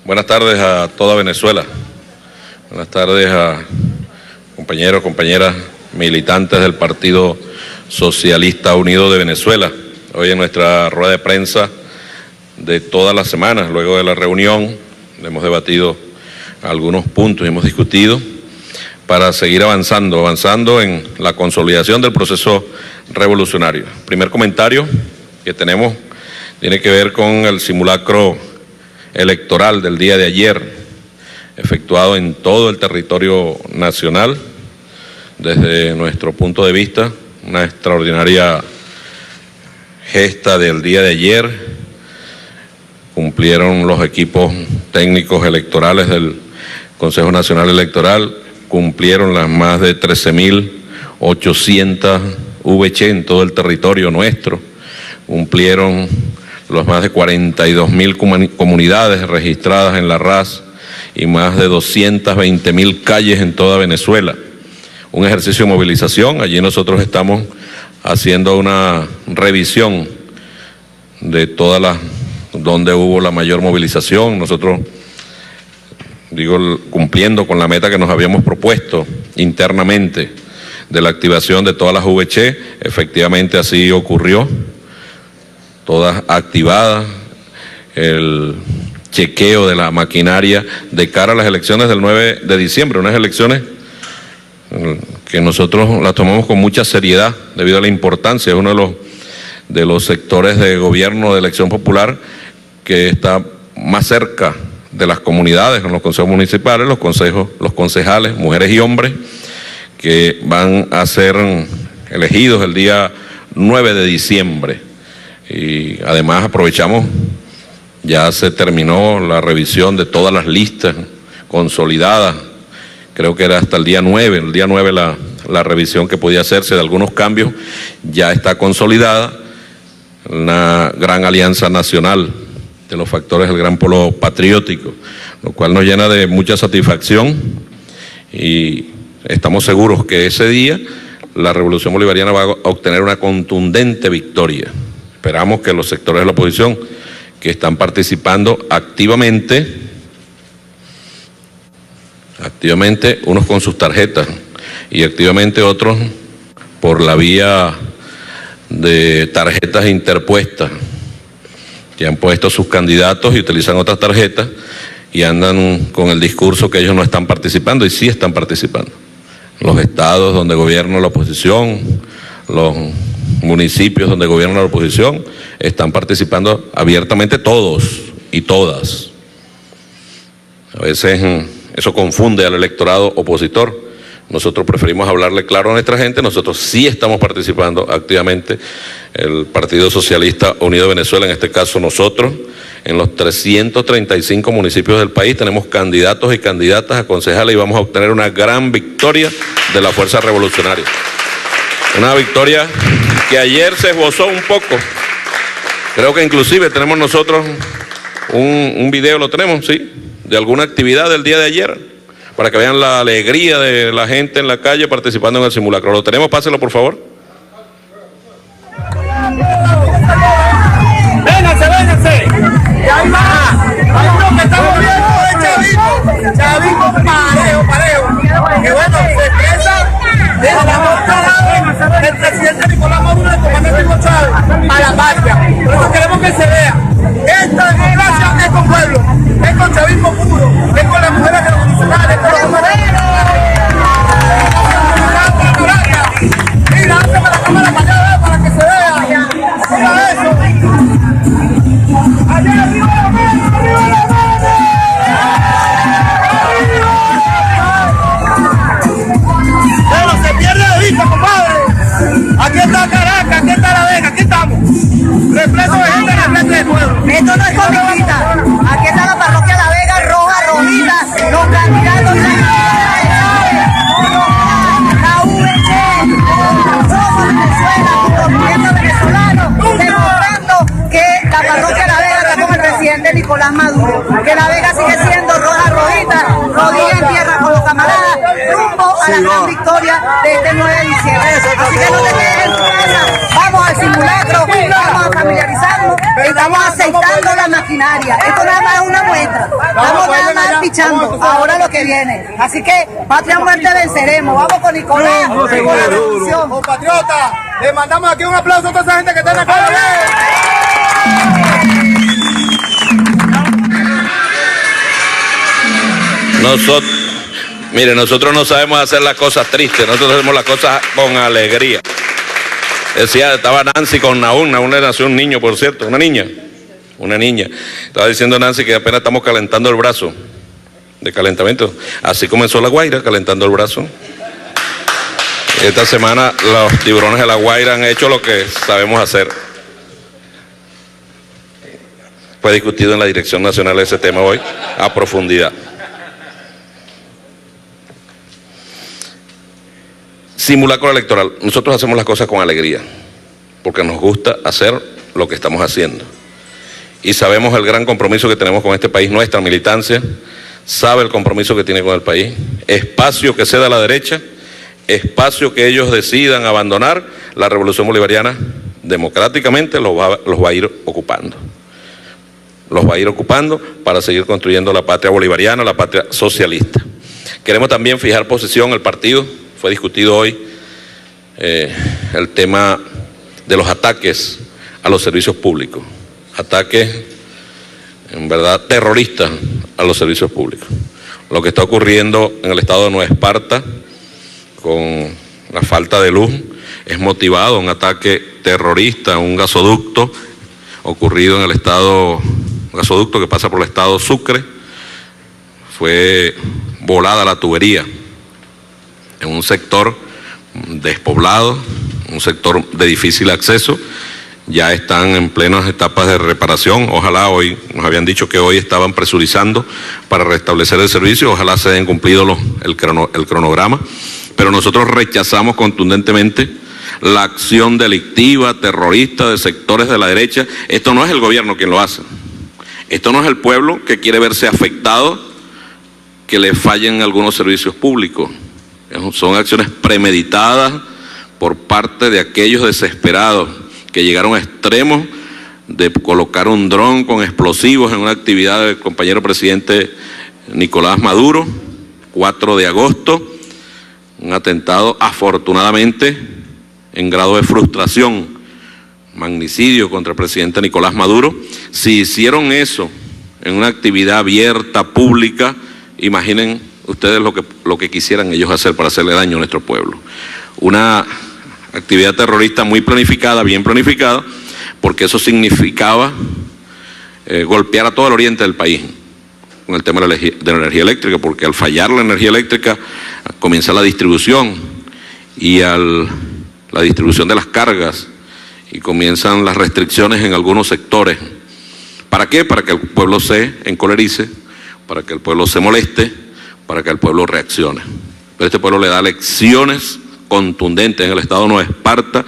Buenas tardes a toda Venezuela. Buenas tardes a compañeros, compañeras militantes del Partido Socialista Unido de Venezuela. Hoy en nuestra rueda de prensa de todas las semanas, luego de la reunión, hemos debatido algunos puntos y hemos discutido para seguir avanzando en la consolidación del proceso revolucionario. El primer comentario que tenemos tiene que ver con el simulacro electoral del día de ayer, efectuado en todo el territorio nacional. Desde nuestro punto de vista, una extraordinaria gesta del día de ayer. Cumplieron los equipos técnicos electorales del Consejo Nacional Electoral, cumplieron las más de 13.800 VC en todo el territorio nuestro, cumplieron los más de 42.000 comunidades registradas en la RAS y más de 220.000 calles en toda Venezuela. Un ejercicio de movilización. Allí nosotros estamos haciendo una revisión de todas las, donde hubo la mayor movilización. Nosotros, cumpliendo con la meta que nos habíamos propuesto internamente de la activación de todas las VC, efectivamente así ocurrió. Todas activadas, el chequeo de la maquinaria de cara a las elecciones del 9 de diciembre, unas elecciones que nosotros las tomamos con mucha seriedad debido a la importancia. Es uno de los sectores de gobierno de elección popular que está más cerca de las comunidades, con los consejos municipales, los concejales, mujeres y hombres, que van a ser elegidos el día 9 de diciembre. Y además aprovechamos, ya se terminó la revisión de todas las listas consolidadas, creo que era hasta el día 9, la revisión que podía hacerse de algunos cambios ya está consolidada, una gran alianza nacional de los factores del gran polo patriótico, lo cual nos llena de mucha satisfacción y estamos seguros que ese día la Revolución Bolivariana va a obtener una contundente victoria. Esperamos que los sectores de la oposición que están participando activamente, unos con sus tarjetas y activamente otros por la vía de tarjetas interpuestas, que han puesto sus candidatos y utilizan otras tarjetas y andan con el discurso que ellos no están participando y sí están participando. Los estados donde gobierna la oposición, los municipios donde gobierna la oposición, están participando abiertamente todos y todas. A veces eso confunde al electorado opositor. Nosotros preferimos hablarle claro a nuestra gente. Nosotros sí estamos participando activamente. El Partido Socialista Unido de Venezuela, en este caso nosotros, en los 335 municipios del país tenemos candidatos y candidatas a concejales y vamos a obtener una gran victoria de la Fuerza Revolucionaria. Una victoria que ayer se esbozó un poco. Creo que inclusive tenemos nosotros un video, ¿lo tenemos? Sí, de alguna actividad del día de ayer, para que vean la alegría de la gente en la calle participando en el simulacro. ¿Lo tenemos? Páselo, por favor. Vénganse. Y ahí va. Ahí lo que estamos viendo es Chavito parejo. Que bueno, se empieza desde la mostrada del presidente Nicolás Maduro y el comandante Hugo Chávez a la patria. Por eso queremos que se vea. Esta democracia es con pueblo, es con chavismo puro, es con las mujeres revolucionarias, con los hombres. Mira, hazme la cámara para allá, para que se vea. Mira eso. Allá arriba la mano, arriba la mano. Pero se pierde de vista, compadre. Aquí está Caracas, aquí está La Vega, aquí estamos. Repleto de gente, repleto de pueblo. Esto no es comiquita. Aquí está la parroquia La Vega, roja, rojita, los candidatos de la VC, todos Venezuela, los movimientos venezolanos, demostrando que la parroquia La Vega está con el presidente Nicolás Maduro, que La Vega sigue siendo roja, rojita, rodilla en tierra con los camaradas, rumbo a la gran victoria de este 9 de diciembre. Así que no te quedes en tu casa, vamos al simulacro, vamos a familiarizarnos, estamos aceitando la maquinaria. Esto nada más es una muestra, estamos nada más pichando ahora lo que viene. Así que patria muerte venceremos, vamos con Nicolás, con la revolución. Compatriotas, le mandamos aquí un aplauso a toda esa gente que está en la calle. Nosotros no sabemos hacer las cosas tristes, nosotros hacemos las cosas con alegría. Decía, estaba Nancy con Nahum le nació un niño, por cierto, una niña. Estaba diciendo Nancy que apenas estamos calentando el brazo, de calentamiento. Así comenzó La Guaira, calentando el brazo. Esta semana los tiburones de La Guaira han hecho lo que sabemos hacer. Fue discutido en la Dirección Nacional ese tema hoy, a profundidad. Simulacro electoral. Nosotros hacemos las cosas con alegría, porque nos gusta hacer lo que estamos haciendo. Y sabemos el gran compromiso que tenemos con este país, nuestra militancia sabe el compromiso que tiene con el país. Espacio que ceda a la derecha, espacio que ellos decidan abandonar, la revolución bolivariana democráticamente los va a ir ocupando. Los va a ir ocupando para seguir construyendo la patria bolivariana, la patria socialista. Queremos también fijar posición el partido. Fue discutido hoy el tema de los ataques a los servicios públicos, ataques en verdad terroristas a los servicios públicos. Lo que está ocurriendo en el estado de Nueva Esparta con la falta de luz es motivado un ataque terrorista a un gasoducto ocurrido en el estado, un gasoducto que pasa por el estado Sucre. Fue volada la tubería en un sector despoblado, un sector de difícil acceso. Ya están en plenas etapas de reparación. Ojalá hoy, nos habían dicho que hoy estaban presurizando para restablecer el servicio, ojalá se hayan cumplido el cronograma, pero nosotros rechazamos contundentemente la acción delictiva, terrorista de sectores de la derecha. Esto no es el gobierno quien lo hace, esto no es el pueblo que quiere verse afectado, que le fallen algunos servicios públicos. Son acciones premeditadas por parte de aquellos desesperados que llegaron a extremos de colocar un dron con explosivos en una actividad del compañero presidente Nicolás Maduro, 4 de agosto, un atentado afortunadamente en grado de frustración, magnicidio contra el presidente Nicolás Maduro. Si hicieron eso en una actividad abierta, pública, imaginen ustedes lo que quisieran ellos hacer para hacerle daño a nuestro pueblo. Una actividad terrorista muy planificada, bien planificada, porque eso significaba golpear a todo el oriente del país con el tema de la energía eléctrica, porque al fallar la energía eléctrica comienza la distribución y la distribución de las cargas y comienzan las restricciones en algunos sectores. ¿Para qué? Para que el pueblo se encolerice, para que el pueblo se moleste, para que el pueblo reaccione. Pero este pueblo le da lecciones contundentes en el estado de Nueva Esparta,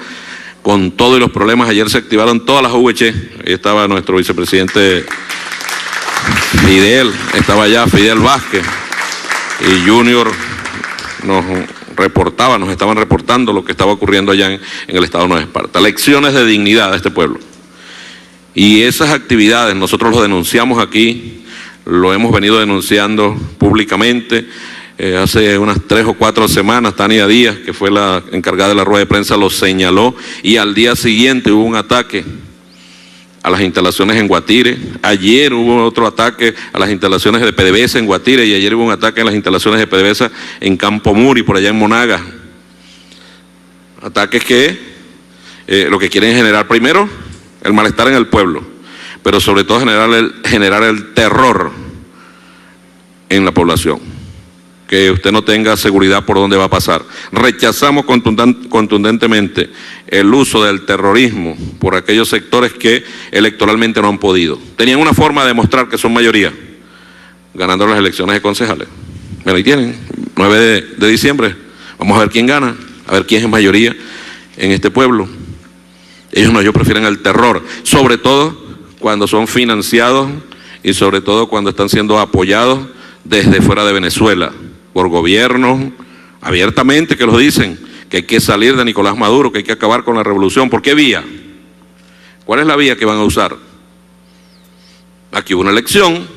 con todos los problemas. Ayer se activaron todas las VC, ahí estaba nuestro vicepresidente Fidel, estaba allá Fidel Vázquez, y Junior nos estaban reportando lo que estaba ocurriendo allá en el estado de Nueva Esparta. Lecciones de dignidad de este pueblo. Y esas actividades nosotros lo denunciamos aquí, lo hemos venido denunciando públicamente. Hace unas 3 o 4 semanas, Tania Díaz, que fue la encargada de la rueda de prensa, lo señaló, y al día siguiente hubo un ataque a las instalaciones en Guatire. Ayer hubo otro ataque a las instalaciones de PDVSA en Guatire, y ayer hubo un ataque a las instalaciones de PDVSA en Campo Muri, por allá en Monagas. Ataques que lo que quieren generar primero el malestar en el pueblo, pero sobre todo generar el terror en la población, que usted no tenga seguridad por dónde va a pasar. Rechazamos contundentemente el uso del terrorismo por aquellos sectores que electoralmente no han podido. Tenían una forma de demostrar que son mayoría, ganando las elecciones de concejales. Bueno, ahí tienen, 9 de diciembre, vamos a ver quién gana, a ver quién es mayoría en este pueblo. Ellos prefieren el terror, sobre todo cuando son financiados y sobre todo cuando están siendo apoyados desde fuera de Venezuela por gobiernos abiertamente que lo dicen, que hay que salir de Nicolás Maduro, que hay que acabar con la revolución. ¿Por qué vía? ¿Cuál es la vía que van a usar? Aquí hubo una elección,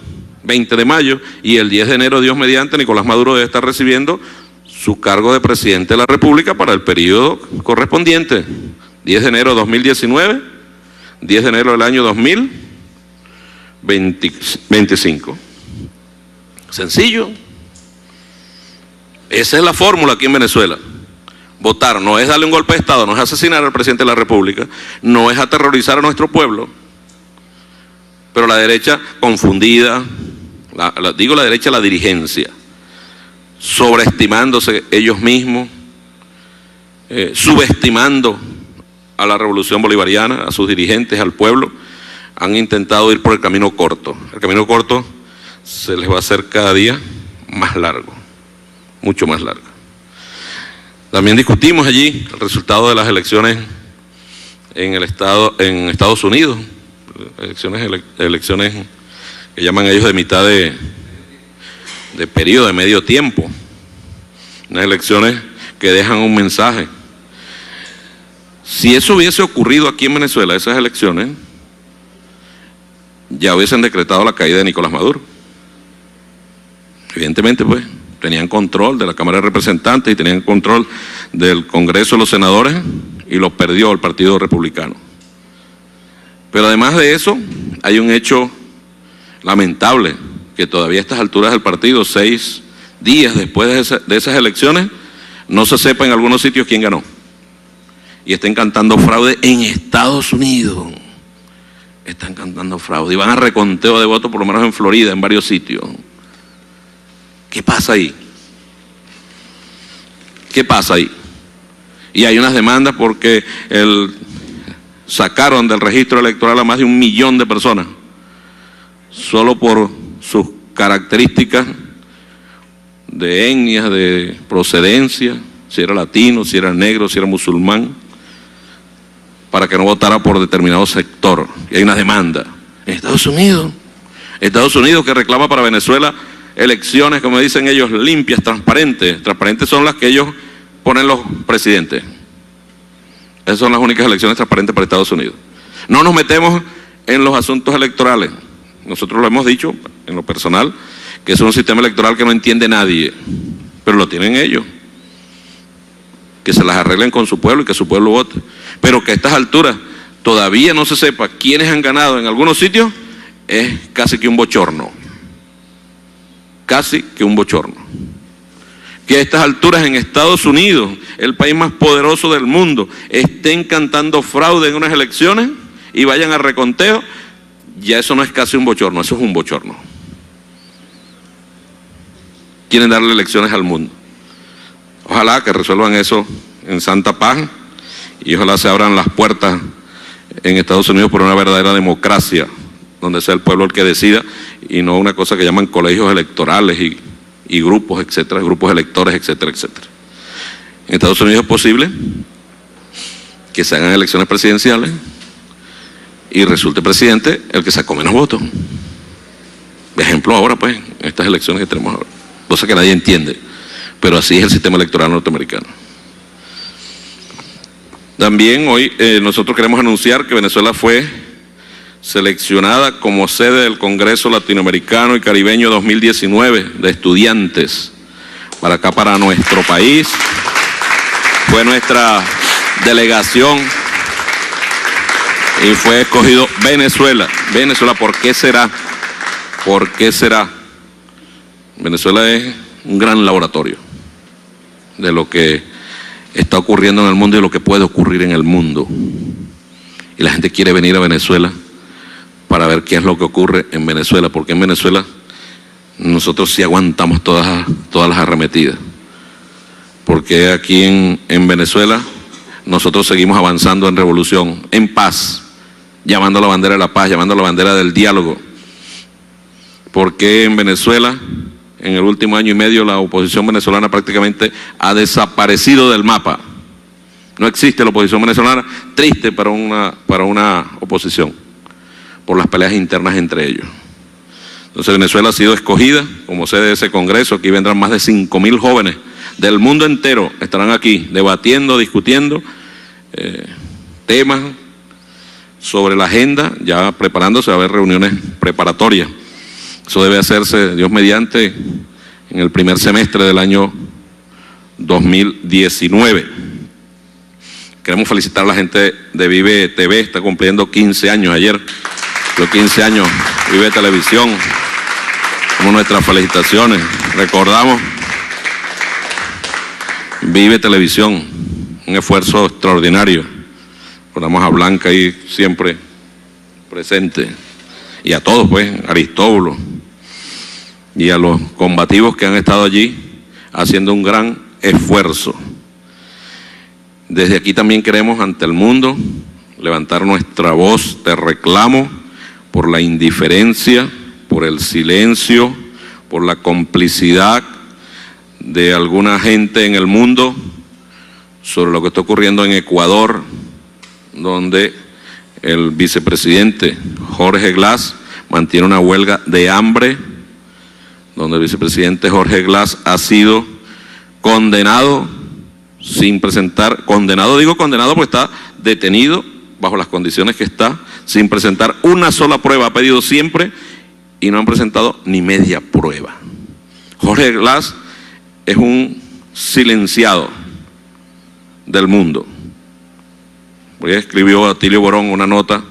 20 de mayo, y el 10 de enero, Dios mediante, Nicolás Maduro debe estar recibiendo su cargo de presidente de la República para el periodo correspondiente. 10 de enero de 2019, 10 de enero del año 2025. Sencillo. Esa es la fórmula aquí en Venezuela. Votar no es darle un golpe de Estado, no es asesinar al presidente de la República, no es aterrorizar a nuestro pueblo, pero la derecha confundida, digo la derecha, la dirigencia, sobreestimándose ellos mismos, subestimando a la revolución bolivariana, a sus dirigentes, al pueblo, han intentado ir por el camino corto. El camino corto se les va a hacer cada día más largo, mucho más largo. También discutimos allí el resultado de las elecciones en Estados Unidos, elecciones que llaman ellos de mitad de periodo, de medio tiempo, unas elecciones que dejan un mensaje. Si eso hubiese ocurrido aquí en Venezuela, esas elecciones, ya hubiesen decretado la caída de Nicolás Maduro. Evidentemente, pues, tenían control de la Cámara de Representantes y tenían control del Congreso de los Senadores y lo perdió el Partido Republicano. Pero además de eso, hay un hecho lamentable, que todavía a estas alturas del partido, 6 días después de esas elecciones, no se sepa en algunos sitios quién ganó. Y están cantando fraude en Estados Unidos. Están cantando fraude y van a reconteo de votos, por lo menos en Florida, en varios sitios. ¿Qué pasa ahí? ¿Qué pasa ahí? Y hay unas demandas porque sacaron del registro electoral a más de 1 millón de personas, solo por sus características de etnias, de procedencia, si era latino, si era negro, si era musulmán, para que no votara por determinado sector. Y hay una demanda en Estados Unidos que reclama para Venezuela elecciones, como dicen ellos, limpias, transparentes. Transparentes son las que ellos ponen los presidentes. Esas son las únicas elecciones transparentes para Estados Unidos. No nos metemos en los asuntos electorales. Nosotros lo hemos dicho, en lo personal, que es un sistema electoral que no entiende nadie, pero lo tienen ellos. Que se las arreglen con su pueblo y que su pueblo vote. Pero que a estas alturas todavía no se sepa quiénes han ganado en algunos sitios, es casi que un bochorno. Casi que un bochorno. Que a estas alturas en Estados Unidos, el país más poderoso del mundo, estén cantando fraude en unas elecciones y vayan a reconteo, ya eso no es casi un bochorno, eso es un bochorno. Quieren darle elecciones al mundo. Ojalá que resuelvan eso en santa paz y ojalá se abran las puertas en Estados Unidos por una verdadera democracia, donde sea el pueblo el que decida y no una cosa que llaman colegios electorales y grupos, etcétera, grupos electores, etcétera, etcétera. En Estados Unidos es posible que se hagan elecciones presidenciales y resulte presidente el que sacó menos votos. De ejemplo ahora, pues, en estas elecciones que tenemos ahora. Cosa que nadie entiende, pero así es el sistema electoral norteamericano. También hoy nosotros queremos anunciar que Venezuela fue seleccionada como sede del Congreso Latinoamericano y Caribeño 2019 de estudiantes para acá, para nuestro país. Fue nuestra delegación y fue escogido Venezuela. Venezuela, ¿por qué será? ¿Por qué será? Venezuela es un gran laboratorio de lo que está ocurriendo en el mundo y lo que puede ocurrir en el mundo. Y la gente quiere venir a Venezuela para ver qué es lo que ocurre en Venezuela, porque en Venezuela nosotros sí aguantamos todas las arremetidas. Porque aquí en Venezuela nosotros seguimos avanzando en revolución, en paz, llamando a la bandera de la paz, llamando a la bandera del diálogo. Porque en Venezuela, en el último año y medio, la oposición venezolana prácticamente ha desaparecido del mapa. No existe la oposición venezolana, triste para una oposición, por las peleas internas entre ellos. Entonces Venezuela ha sido escogida como sede de ese congreso. Aquí vendrán más de 5.000 jóvenes del mundo entero, estarán aquí debatiendo, discutiendo temas sobre la agenda, ya preparándose, a haber reuniones preparatorias. Eso debe hacerse, Dios mediante, en el primer semestre del año 2019. Queremos felicitar a la gente de Vive TV, está cumpliendo 15 años ayer, los 15 años, Vive Televisión, como nuestras felicitaciones. Recordamos Vive Televisión, un esfuerzo extraordinario. Recordamos a Blanca ahí siempre presente, y a todos, pues, Aristóbulo, y a los combativos que han estado allí haciendo un gran esfuerzo. Desde aquí también queremos ante el mundo levantar nuestra voz de reclamo por la indiferencia, por el silencio, por la complicidad de alguna gente en el mundo sobre lo que está ocurriendo en Ecuador, donde el vicepresidente Jorge Glass mantiene una huelga de hambre, donde el vicepresidente Jorge Glass ha sido condenado sin presentar, digo condenado porque está detenido bajo las condiciones que está, sin presentar una sola prueba, ha pedido siempre y no han presentado ni media prueba. Jorge Glass es un silenciado del mundo. Hoy escribió Atilio Borón una nota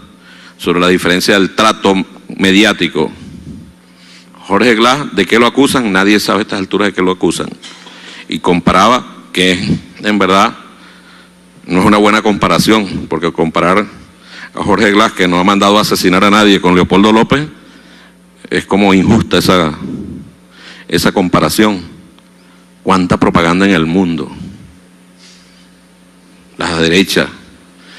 sobre la diferencia del trato mediático. Jorge Glass, ¿de qué lo acusan? Nadie sabe a estas alturas de qué lo acusan. Y comparaba que en verdad no es una buena comparación, porque comparar a Jorge Glass, que no ha mandado a asesinar a nadie, con Leopoldo López, es como injusta esa comparación. ¿Cuánta propaganda en el mundo? La derecha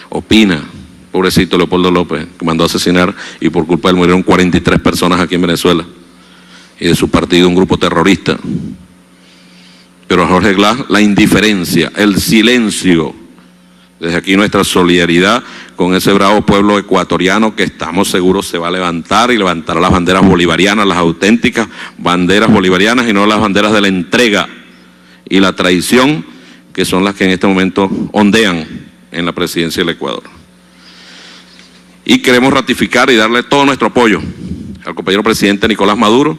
opina, pobrecito Leopoldo López, que mandó a asesinar y por culpa de él murieron 43 personas aquí en Venezuela, y de su partido un grupo terrorista. Pero a Jorge Glass, la indiferencia, el silencio. Desde aquí nuestra solidaridad con ese bravo pueblo ecuatoriano que estamos seguros se va a levantar y levantará las banderas bolivarianas, las auténticas banderas bolivarianas, y no las banderas de la entrega y la traición, que son las que en este momento ondean en la presidencia del Ecuador. Y queremos ratificar y darle todo nuestro apoyo al compañero presidente Nicolás Maduro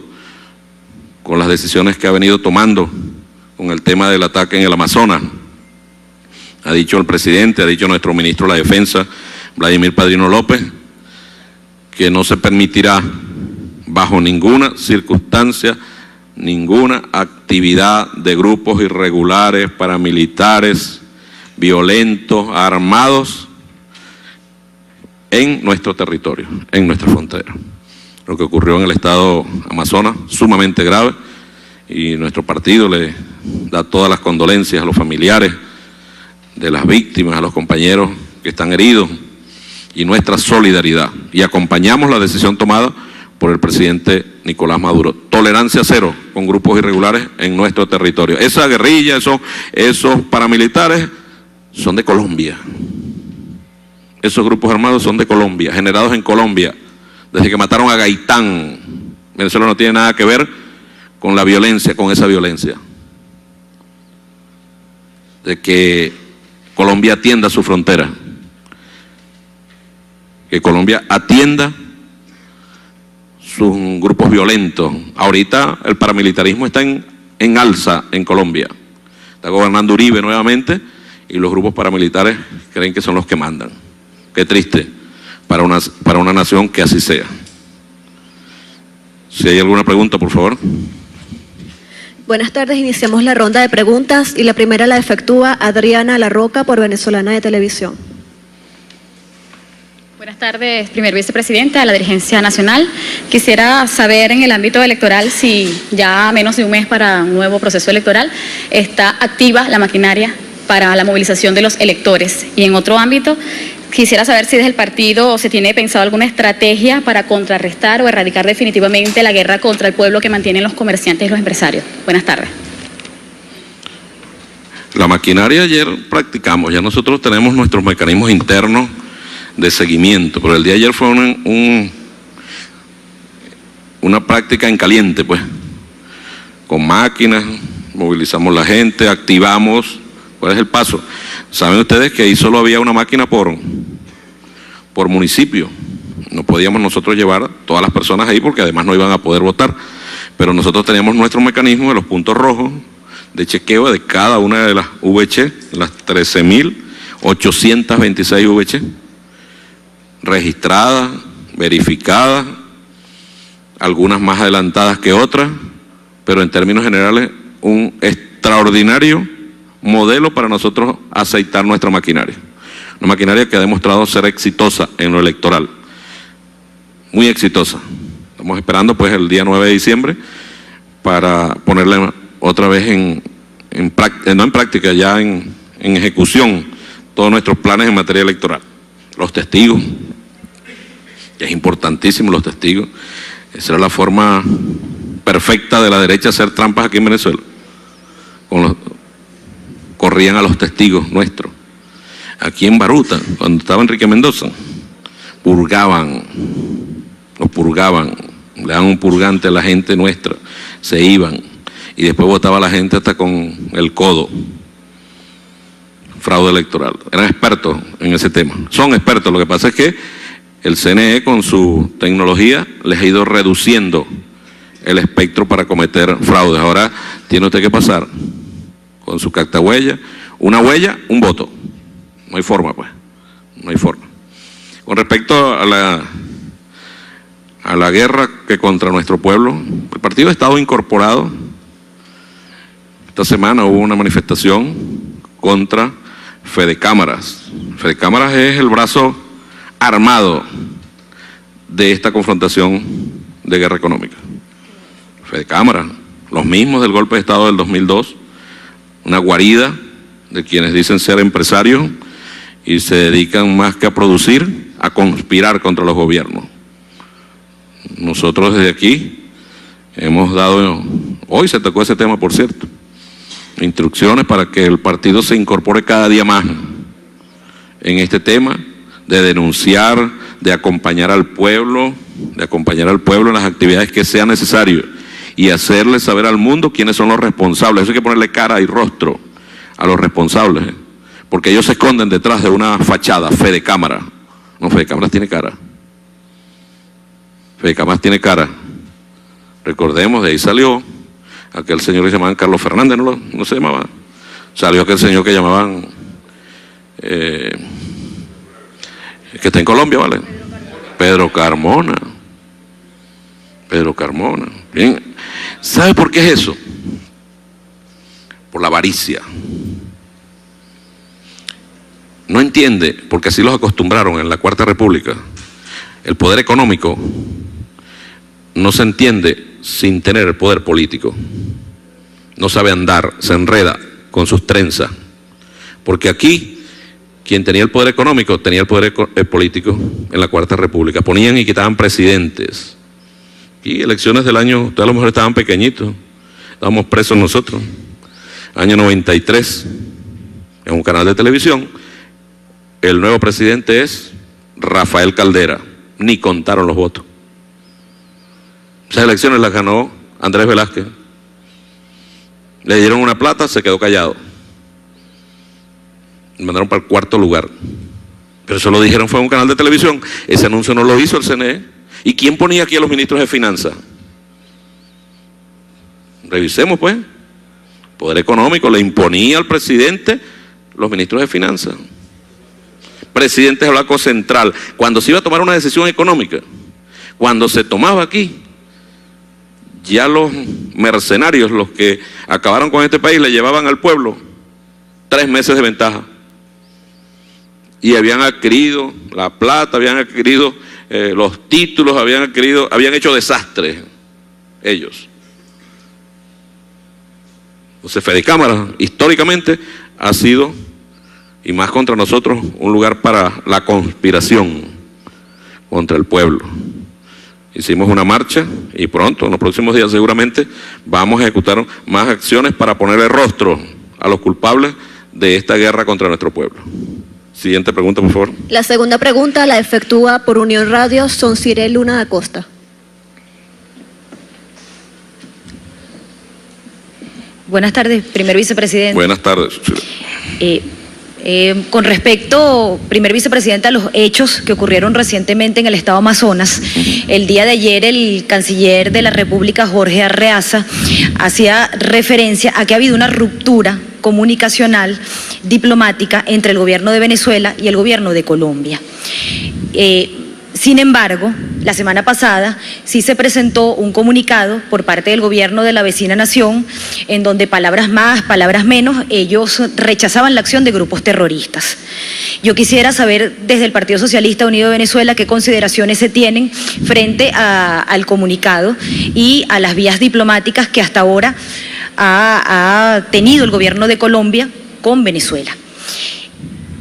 con las decisiones que ha venido tomando con el tema del ataque en el Amazonas. Ha dicho el presidente, ha dicho nuestro ministro de la Defensa, Vladimir Padrino López, que no se permitirá bajo ninguna circunstancia, ninguna actividad de grupos irregulares, paramilitares, violentos, armados en nuestro territorio, en nuestra frontera. Lo que ocurrió en el estado Amazonas, sumamente grave, y nuestro partido le da todas las condolencias a los familiares de las víctimas, a los compañeros que están heridos, y nuestra solidaridad. Y acompañamos la decisión tomada por el presidente Nicolás Maduro. Tolerancia cero con grupos irregulares en nuestro territorio. Esa guerrilla, esos paramilitares son de Colombia. Esos grupos armados son de Colombia, generados en Colombia, desde que mataron a Gaitán. Venezuela no tiene nada que ver con la violencia, con esa violencia. De que Colombia atienda su frontera, que Colombia atienda sus grupos violentos. Ahorita el paramilitarismo está en alza en Colombia. Está gobernando Uribe nuevamente y los grupos paramilitares creen que son los que mandan. Qué triste para una nación que así sea. Si hay alguna pregunta, por favor. Buenas tardes, iniciamos la ronda de preguntas y la primera la efectúa Adriana Larroca por Venezolana de Televisión. Buenas tardes, primer vicepresidente, a la dirigencia nacional. Quisiera saber en el ámbito electoral si ya a menos de un mes para un nuevo proceso electoral está activa la maquinaria para la movilización de los electores. Y en otro ámbito, quisiera saber si desde el partido se tiene pensado alguna estrategia para contrarrestar o erradicar definitivamente la guerra contra el pueblo que mantienen los comerciantes y los empresarios. Buenas tardes. La maquinaria ayer practicamos, ya nosotros tenemos nuestros mecanismos internos de seguimiento, pero el día de ayer fue una una práctica en caliente, pues, con máquinas, movilizamos la gente, activamos. ¿Cuál es el paso? Saben ustedes que ahí solo había una máquina por municipio. No podíamos nosotros llevar todas las personas ahí porque además no iban a poder votar. Pero nosotros teníamos nuestro mecanismo de los puntos rojos de chequeo de cada una de las VC, las 13.826 VC, registradas, verificadas, algunas más adelantadas que otras, pero en términos generales un extraordinario modelo para nosotros aceitar nuestra maquinaria. Una maquinaria que ha demostrado ser exitosa en lo electoral, muy exitosa. Estamos esperando pues el día 9 de diciembre para ponerla otra vez no en práctica, ya en ejecución, todos nuestros planes en materia electoral. Los testigos, es importantísimo los testigos. Esa era la forma perfecta de la derecha hacer trampas aquí en Venezuela. Corrían a los testigos nuestros. Aquí en Baruta, cuando estaba Enrique Mendoza, los purgaban, le daban un purgante a la gente nuestra, se iban, y después votaba a la gente hasta con el codo. Fraude electoral. Eran expertos en ese tema. Son expertos. Lo que pasa es que el CNE con su tecnología les ha ido reduciendo el espectro para cometer fraudes. Ahora tiene usted que pasar con su cartahuella, una huella, un voto. No hay forma, pues. No hay forma. Con respecto a la guerra que contra nuestro pueblo, el partido ha estado incorporado. Esta semana hubo una manifestación contra Fedecámaras. Fedecámaras es el brazo armado de esta confrontación de guerra económica. Fedecámaras, los mismos del golpe de Estado del 2002, una guarida de quienes dicen ser empresarios y se dedican más que a producir, a conspirar contra los gobiernos. Nosotros desde aquí hemos dado, hoy se tocó ese tema por cierto, instrucciones para que el partido se incorpore cada día más en este tema de denunciar, de acompañar al pueblo en las actividades que sea necesario y hacerle saber al mundo quiénes son los responsables. Eso hay que ponerle cara y rostro a los responsables, porque ellos se esconden detrás de una fachada, Fedecámaras. No, Fedecámaras tiene cara. Fedecámaras tiene cara. Recordemos, de ahí salió aquel señor que se llamaban Carlos Fernández, no se llamaba. Salió aquel señor que llamaban, que está en Colombia, ¿vale? Pedro Carmona. Pedro Carmona. Bien. ¿Sabe por qué es eso? Por la avaricia. No entiende, porque así los acostumbraron en la Cuarta República. El poder económico no se entiende sin tener el poder político. No sabe andar, se enreda con sus trenzas. Porque aquí, quien tenía el poder económico, tenía el poder político en la Cuarta República. Ponían y quitaban presidentes. Y elecciones del año, ustedes a lo mejor estaban pequeñitos, estábamos presos nosotros. Año 93, en un canal de televisión, el nuevo presidente es Rafael Caldera. Ni contaron los votos. Esas elecciones las ganó Andrés Velázquez. Le dieron una plata, se quedó callado. Me mandaron para el cuarto lugar. Pero eso lo dijeron, fue en un canal de televisión. Ese anuncio no lo hizo el CNE. ¿Y quién ponía aquí a los ministros de Finanzas? Revisemos, pues. Poder económico le imponía al presidente los ministros de Finanzas. Presidente del Banco Central. Cuando se iba a tomar una decisión económica, cuando se tomaba aquí, ya los mercenarios, los que acabaron con este país, le llevaban al pueblo 3 meses de ventaja. Y habían adquirido la plata, habían adquirido los títulos, habían hecho desastres ellos. Entonces Fedecámaras históricamente ha sido, y más contra nosotros, un lugar para la conspiración contra el pueblo. Hicimos una marcha y pronto, en los próximos días seguramente, vamos a ejecutar más acciones para ponerle rostro a los culpables de esta guerra contra nuestro pueblo. Siguiente pregunta, por favor. La segunda pregunta la efectúa por Unión Radio Sonciré Luna da Costa. Buenas tardes, primer vicepresidente. Buenas tardes. Con respecto, primer vicepresidente, a los hechos que ocurrieron recientemente en el estado Amazonas, el día de ayer el canciller de la República, Jorge Arreaza, hacía referencia a que ha habido una ruptura comunicacional diplomática entre el gobierno de Venezuela y el gobierno de Colombia. Sin embargo, la semana pasada sí se presentó un comunicado por parte del gobierno de la vecina nación en donde palabras más, palabras menos, ellos rechazaban la acción de grupos terroristas. Yo quisiera saber desde el Partido Socialista Unido de Venezuela qué consideraciones se tienen frente al comunicado y a las vías diplomáticas que hasta ahora ha tenido el gobierno de Colombia con Venezuela.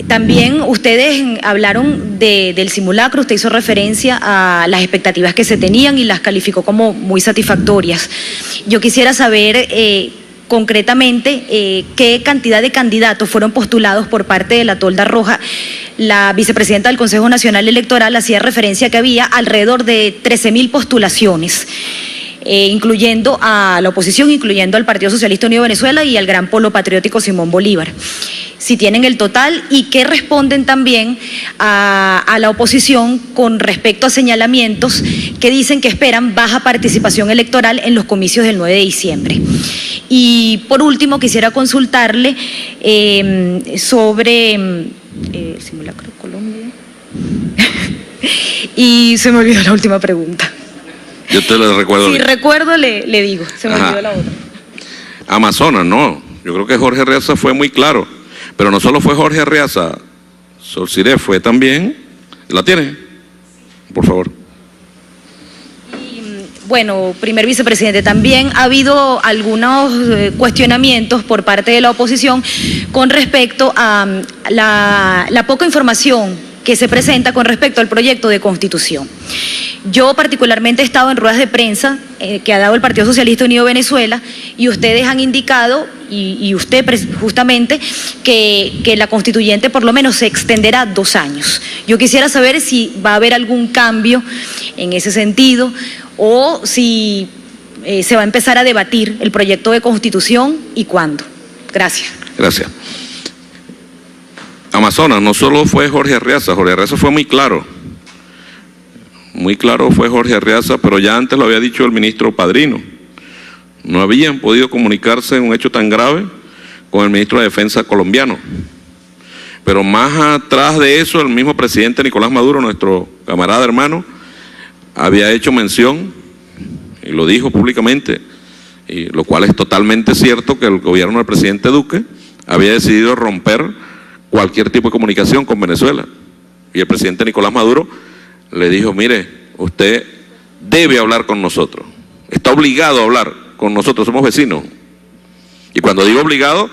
También ustedes hablaron del simulacro, usted hizo referencia a las expectativas que se tenían y las calificó como muy satisfactorias. Yo quisiera saber concretamente qué cantidad de candidatos fueron postulados por parte de la Tolda Roja. La vicepresidenta del Consejo Nacional Electoral hacía referencia a que había alrededor de 13.000 postulaciones. Incluyendo a la oposición, incluyendo al Partido Socialista Unido de Venezuela y al Gran Polo Patriótico Simón Bolívar. Si tienen el total y qué responden también a la oposición con respecto a señalamientos que dicen que esperan baja participación electoral en los comicios del 9 de diciembre. Y por último quisiera consultarle sobre el simulacro de Colombia. Y se me olvidó la última pregunta. Yo te lo recuerdo. Si recuerdo, le digo. Se me olvidó la otra. Amazonas, no. Yo creo que Jorge Arreaza fue muy claro. Pero no solo fue Jorge Arreaza, Solciré fue también. ¿La tiene? Por favor. Bueno, primer vicepresidente, también ha habido algunos cuestionamientos por parte de la oposición con respecto a la poca información que se presenta con respecto al proyecto de Constitución. Yo particularmente he estado en ruedas de prensa que ha dado el Partido Socialista Unido de Venezuela y ustedes han indicado, y usted justamente, que la constituyente por lo menos se extenderá 2 años. Yo quisiera saber si va a haber algún cambio en ese sentido o si se va a empezar a debatir el proyecto de Constitución y cuándo. Gracias. Gracias. Amazonas, no solo fue Jorge Arreaza fue muy claro. Muy claro fue Jorge Arreaza, pero ya antes lo había dicho el ministro Padrino. No habían podido comunicarse en un hecho tan grave con el ministro de Defensa colombiano. Pero más atrás de eso, el mismo presidente Nicolás Maduro, nuestro camarada hermano, había hecho mención, y lo dijo públicamente, y lo cual es totalmente cierto, que el gobierno del presidente Duque había decidido romper cualquier tipo de comunicación con Venezuela. Y el presidente Nicolás Maduro le dijo, mire, usted debe hablar con nosotros, está obligado a hablar con nosotros, somos vecinos. Y cuando digo obligado,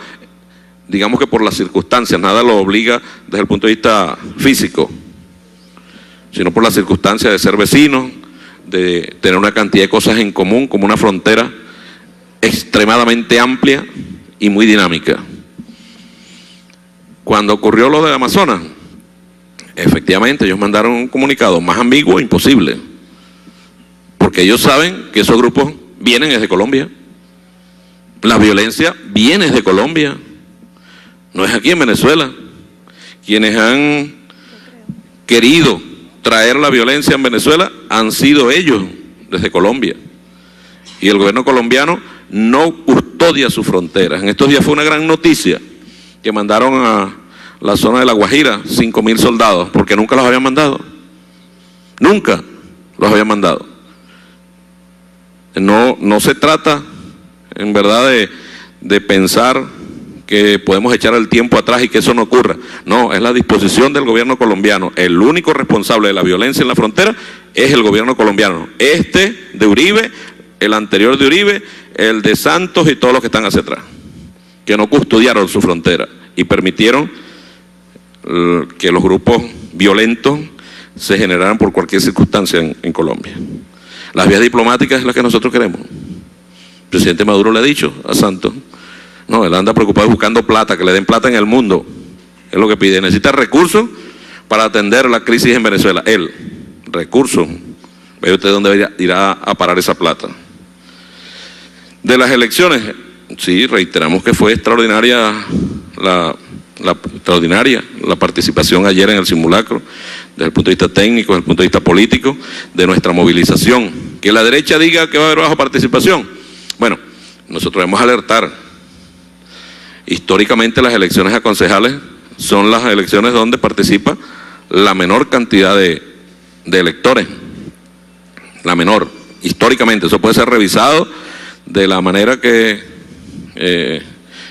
digamos que por las circunstancias, nada lo obliga desde el punto de vista físico, sino por las circunstancias de ser vecinos, de tener una cantidad de cosas en común, como una frontera extremadamente amplia y muy dinámica. Cuando ocurrió lo del Amazonas, efectivamente ellos mandaron un comunicado más ambiguo imposible, porque ellos saben que esos grupos vienen desde Colombia, la violencia viene desde Colombia, no es aquí en Venezuela. Quienes han querido traer la violencia en Venezuela han sido ellos desde Colombia, y el gobierno colombiano no custodia sus fronteras. En estos días fue una gran noticia que mandaron a la zona de La Guajira 5.000 soldados, porque nunca los habían mandado. Nunca los habían mandado. No se trata, en verdad, de pensar que podemos echar el tiempo atrás y que eso no ocurra. No, es la disposición del gobierno colombiano. El único responsable de la violencia en la frontera es el gobierno colombiano. Este de Uribe, el anterior de Uribe, el de Santos y todos los que están hacia atrás, que no custodiaron su frontera y permitieron que los grupos violentos se generaran por cualquier circunstancia en Colombia. Las vías diplomáticas es las que nosotros queremos. El presidente Maduro le ha dicho a Santos, no, él anda preocupado buscando plata, que le den plata en el mundo, es lo que pide. Necesita recursos para atender la crisis en Venezuela. Él, recursos, ve usted dónde irá a parar esa plata. De las elecciones, sí, reiteramos que fue extraordinaria la participación ayer en el simulacro, desde el punto de vista técnico, desde el punto de vista político, de nuestra movilización. Que la derecha diga que va a haber baja participación. Bueno, nosotros debemos alertar. Históricamente las elecciones a concejales son las elecciones donde participa la menor cantidad de electores. La menor, históricamente. Eso puede ser revisado de la manera que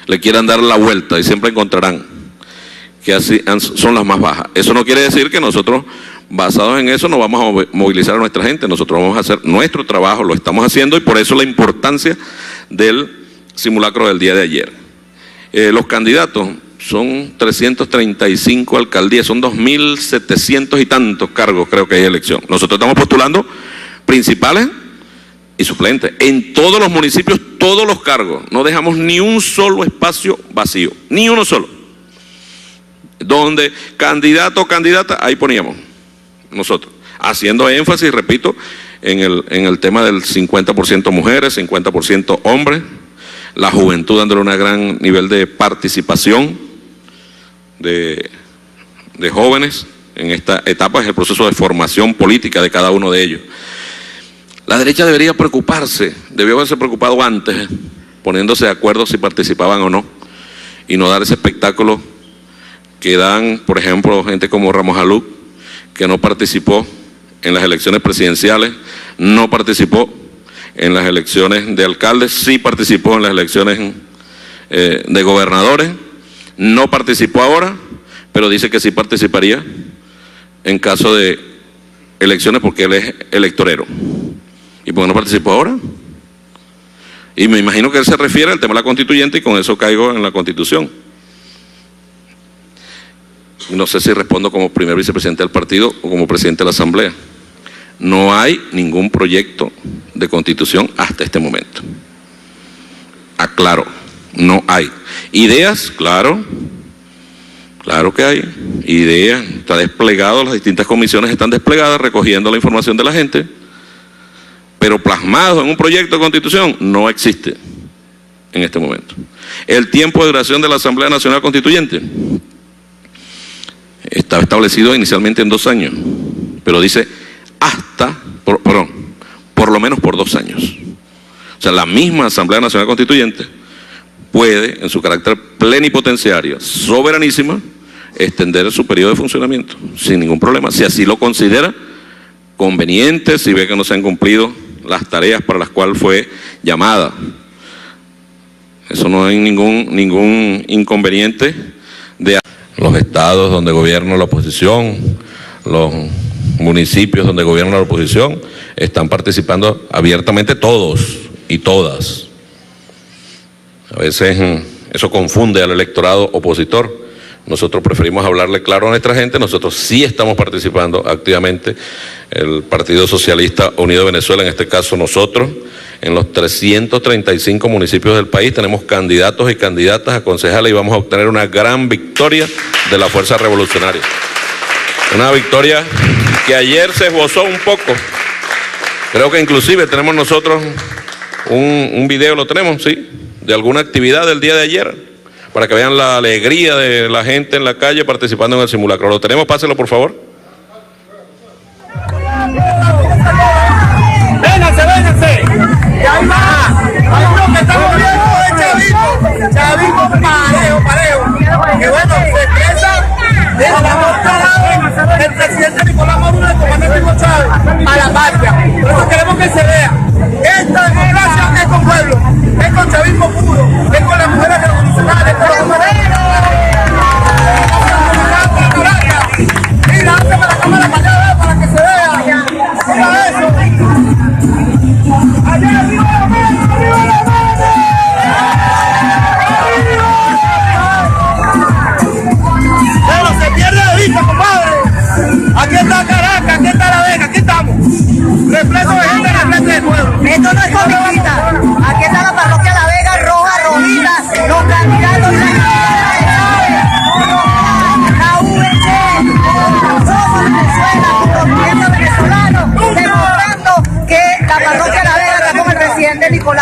le quieran dar la vuelta y siempre encontrarán que así son las más bajas. Eso no quiere decir que nosotros, basados en eso, no vamos a movilizar a nuestra gente. Nosotros vamos a hacer nuestro trabajo, lo estamos haciendo, y por eso la importancia del simulacro del día de ayer. Los candidatos son 335 alcaldías, son 2.700 y tantos cargos, creo que hay elección. Nosotros estamos postulando principales y suplentes. En todos los municipios, todos los cargos. No dejamos ni un solo espacio vacío, ni uno solo. Donde candidato o candidata, ahí poníamos nosotros, haciendo énfasis, repito, en el tema del 50% mujeres, 50% hombres, la juventud dándole un gran nivel de participación de jóvenes en esta etapa, es el proceso de formación política de cada uno de ellos. La derecha debería preocuparse, debió haberse preocupado antes, poniéndose de acuerdo si participaban o no, y no dar ese espectáculo que dan, por ejemplo, gente como Ramos Aluc, que no participó en las elecciones presidenciales, no participó en las elecciones de alcaldes, sí participó en las elecciones de gobernadores, no participó ahora, pero dice que sí participaría en caso de elecciones porque él es electorero. ¿Y por qué no participó ahora? Y me imagino que él se refiere al tema de la constituyente, y con eso caigo en la Constitución. No sé si respondo como primer vicepresidente del partido o como presidente de la Asamblea. No hay ningún proyecto de constitución hasta este momento. Aclaro, no hay. Ideas, claro que hay. Ideas, está desplegado, las distintas comisiones están desplegadas recogiendo la información de la gente, pero plasmado en un proyecto de constitución no existe en este momento. El tiempo de duración de la Asamblea Nacional Constituyente estaba establecido inicialmente en 2 años, pero dice por lo menos por 2 años. O sea, la misma Asamblea Nacional Constituyente puede, en su carácter plenipotenciario, soberanísima, extender su periodo de funcionamiento sin ningún problema, si así lo considera conveniente, si ve que no se han cumplido las tareas para las cuales fue llamada. Eso no hay ningún inconveniente de los estados donde gobierna la oposición, los municipios donde gobierna la oposición, están participando abiertamente todos y todas. A veces eso confunde al electorado opositor. Nosotros preferimos hablarle claro a nuestra gente. Nosotros sí estamos participando activamente, el Partido Socialista Unido de Venezuela, en este caso nosotros, en los 335 municipios del país tenemos candidatos y candidatas a concejales, y vamos a obtener una gran victoria de la Fuerza Revolucionaria. Una victoria que ayer se esbozó un poco. Creo que inclusive tenemos nosotros un video, lo tenemos, sí, de alguna actividad del día de ayer, para que vean la alegría de la gente en la calle participando en el simulacro. ¿Lo tenemos? Páselo, por favor. Vénganse. Y ahí va. Ahí lo que estamos viendo es Chavito parejo. Que bueno, se expresa desde la voz del presidente Nicolás Maduro, el comandante Hugo Chávez, a la patria. Por eso queremos que se vea. Esta democracia es con pueblo, es con chavismo puro, es con las mujeres revolucionarias, con los morenos. Mira, hazme la cámara para allá, para que se vea. Mira eso. Allá arriba la mano, arriba la mano. Pero se pierde de vista, compadre. Aquí está Caracas, aquí está La Vega, aquí estamos. Repleto de gente, repleto de pueblo. Esto no es comiquita.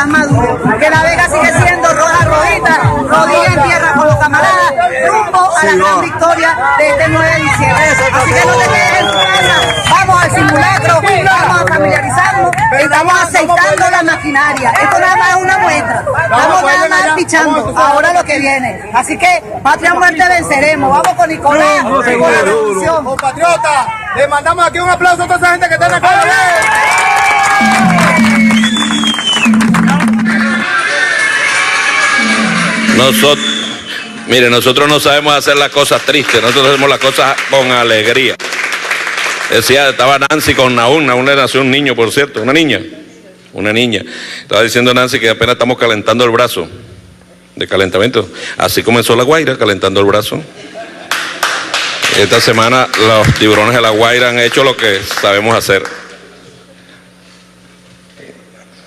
Nicolás Maduro, que La Vega sigue siendo roja rojita, rodilla en tierra con los camaradas, rumbo a la gran victoria de este 9 de diciembre. Así que no te quedes en tu casa, vamos al simulacro, vamos a familiarizarnos, estamos aceitando la maquinaria. Esto nada más es una muestra, estamos nada más pichando ahora lo que viene. Así que patria muerte venceremos, vamos con Nicolás, con la revolución. Compatriotas, le mandamos aquí un aplauso a toda esa gente que está en la calle. Nosotros no sabemos hacer las cosas tristes, nosotros hacemos las cosas con alegría. Decía, estaba Nancy con Naúl le nació un niño, por cierto, una niña. Estaba diciendo Nancy que apenas estamos calentando el brazo, de calentamiento. Así comenzó La Guaira, calentando el brazo. Esta semana los tiburones de La Guaira han hecho lo que sabemos hacer.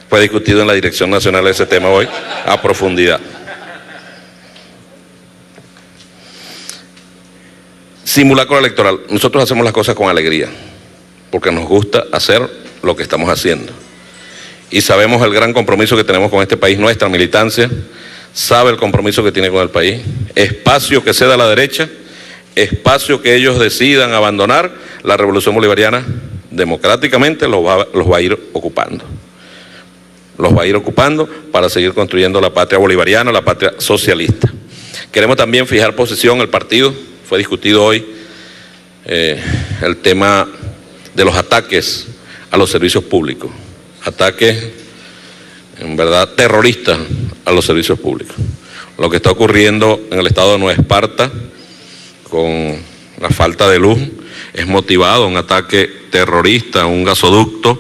Fue discutido en la Dirección Nacional ese tema hoy a profundidad. Simulacro electoral. Nosotros hacemos las cosas con alegría, porque nos gusta hacer lo que estamos haciendo. Y sabemos el gran compromiso que tenemos con este país, nuestra militancia sabe el compromiso que tiene con el país. Espacio que ceda a la derecha, espacio que ellos decidan abandonar, la revolución bolivariana democráticamente los va a ir ocupando. Los va a ir ocupando para seguir construyendo la patria bolivariana, la patria socialista. Queremos también fijar posición, el partido, fue discutido hoy el tema de los ataques a los servicios públicos, ataques en verdad terroristas a los servicios públicos. Lo que está ocurriendo en el estado de Nueva Esparta con la falta de luz es motivado un ataque terrorista a un gasoducto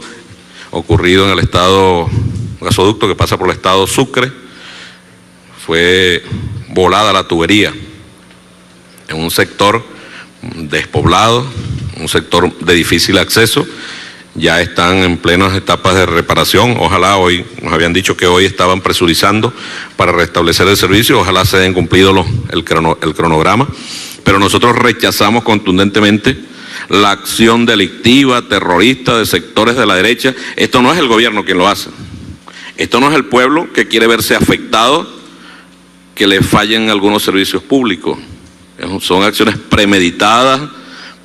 ocurrido en el estado, un gasoducto que pasa por el estado Sucre. Fue volada la tubería en un sector despoblado, un sector de difícil acceso. Ya están en plenas etapas de reparación. Ojalá hoy, nos habían dicho que hoy estaban presurizando para restablecer el servicio, ojalá se hayan cumplido el cronograma, pero nosotros rechazamos contundentemente la acción delictiva, terrorista de sectores de la derecha. Esto no es el gobierno quien lo hace, esto no es el pueblo que quiere verse afectado, que le fallen algunos servicios públicos. Son acciones premeditadas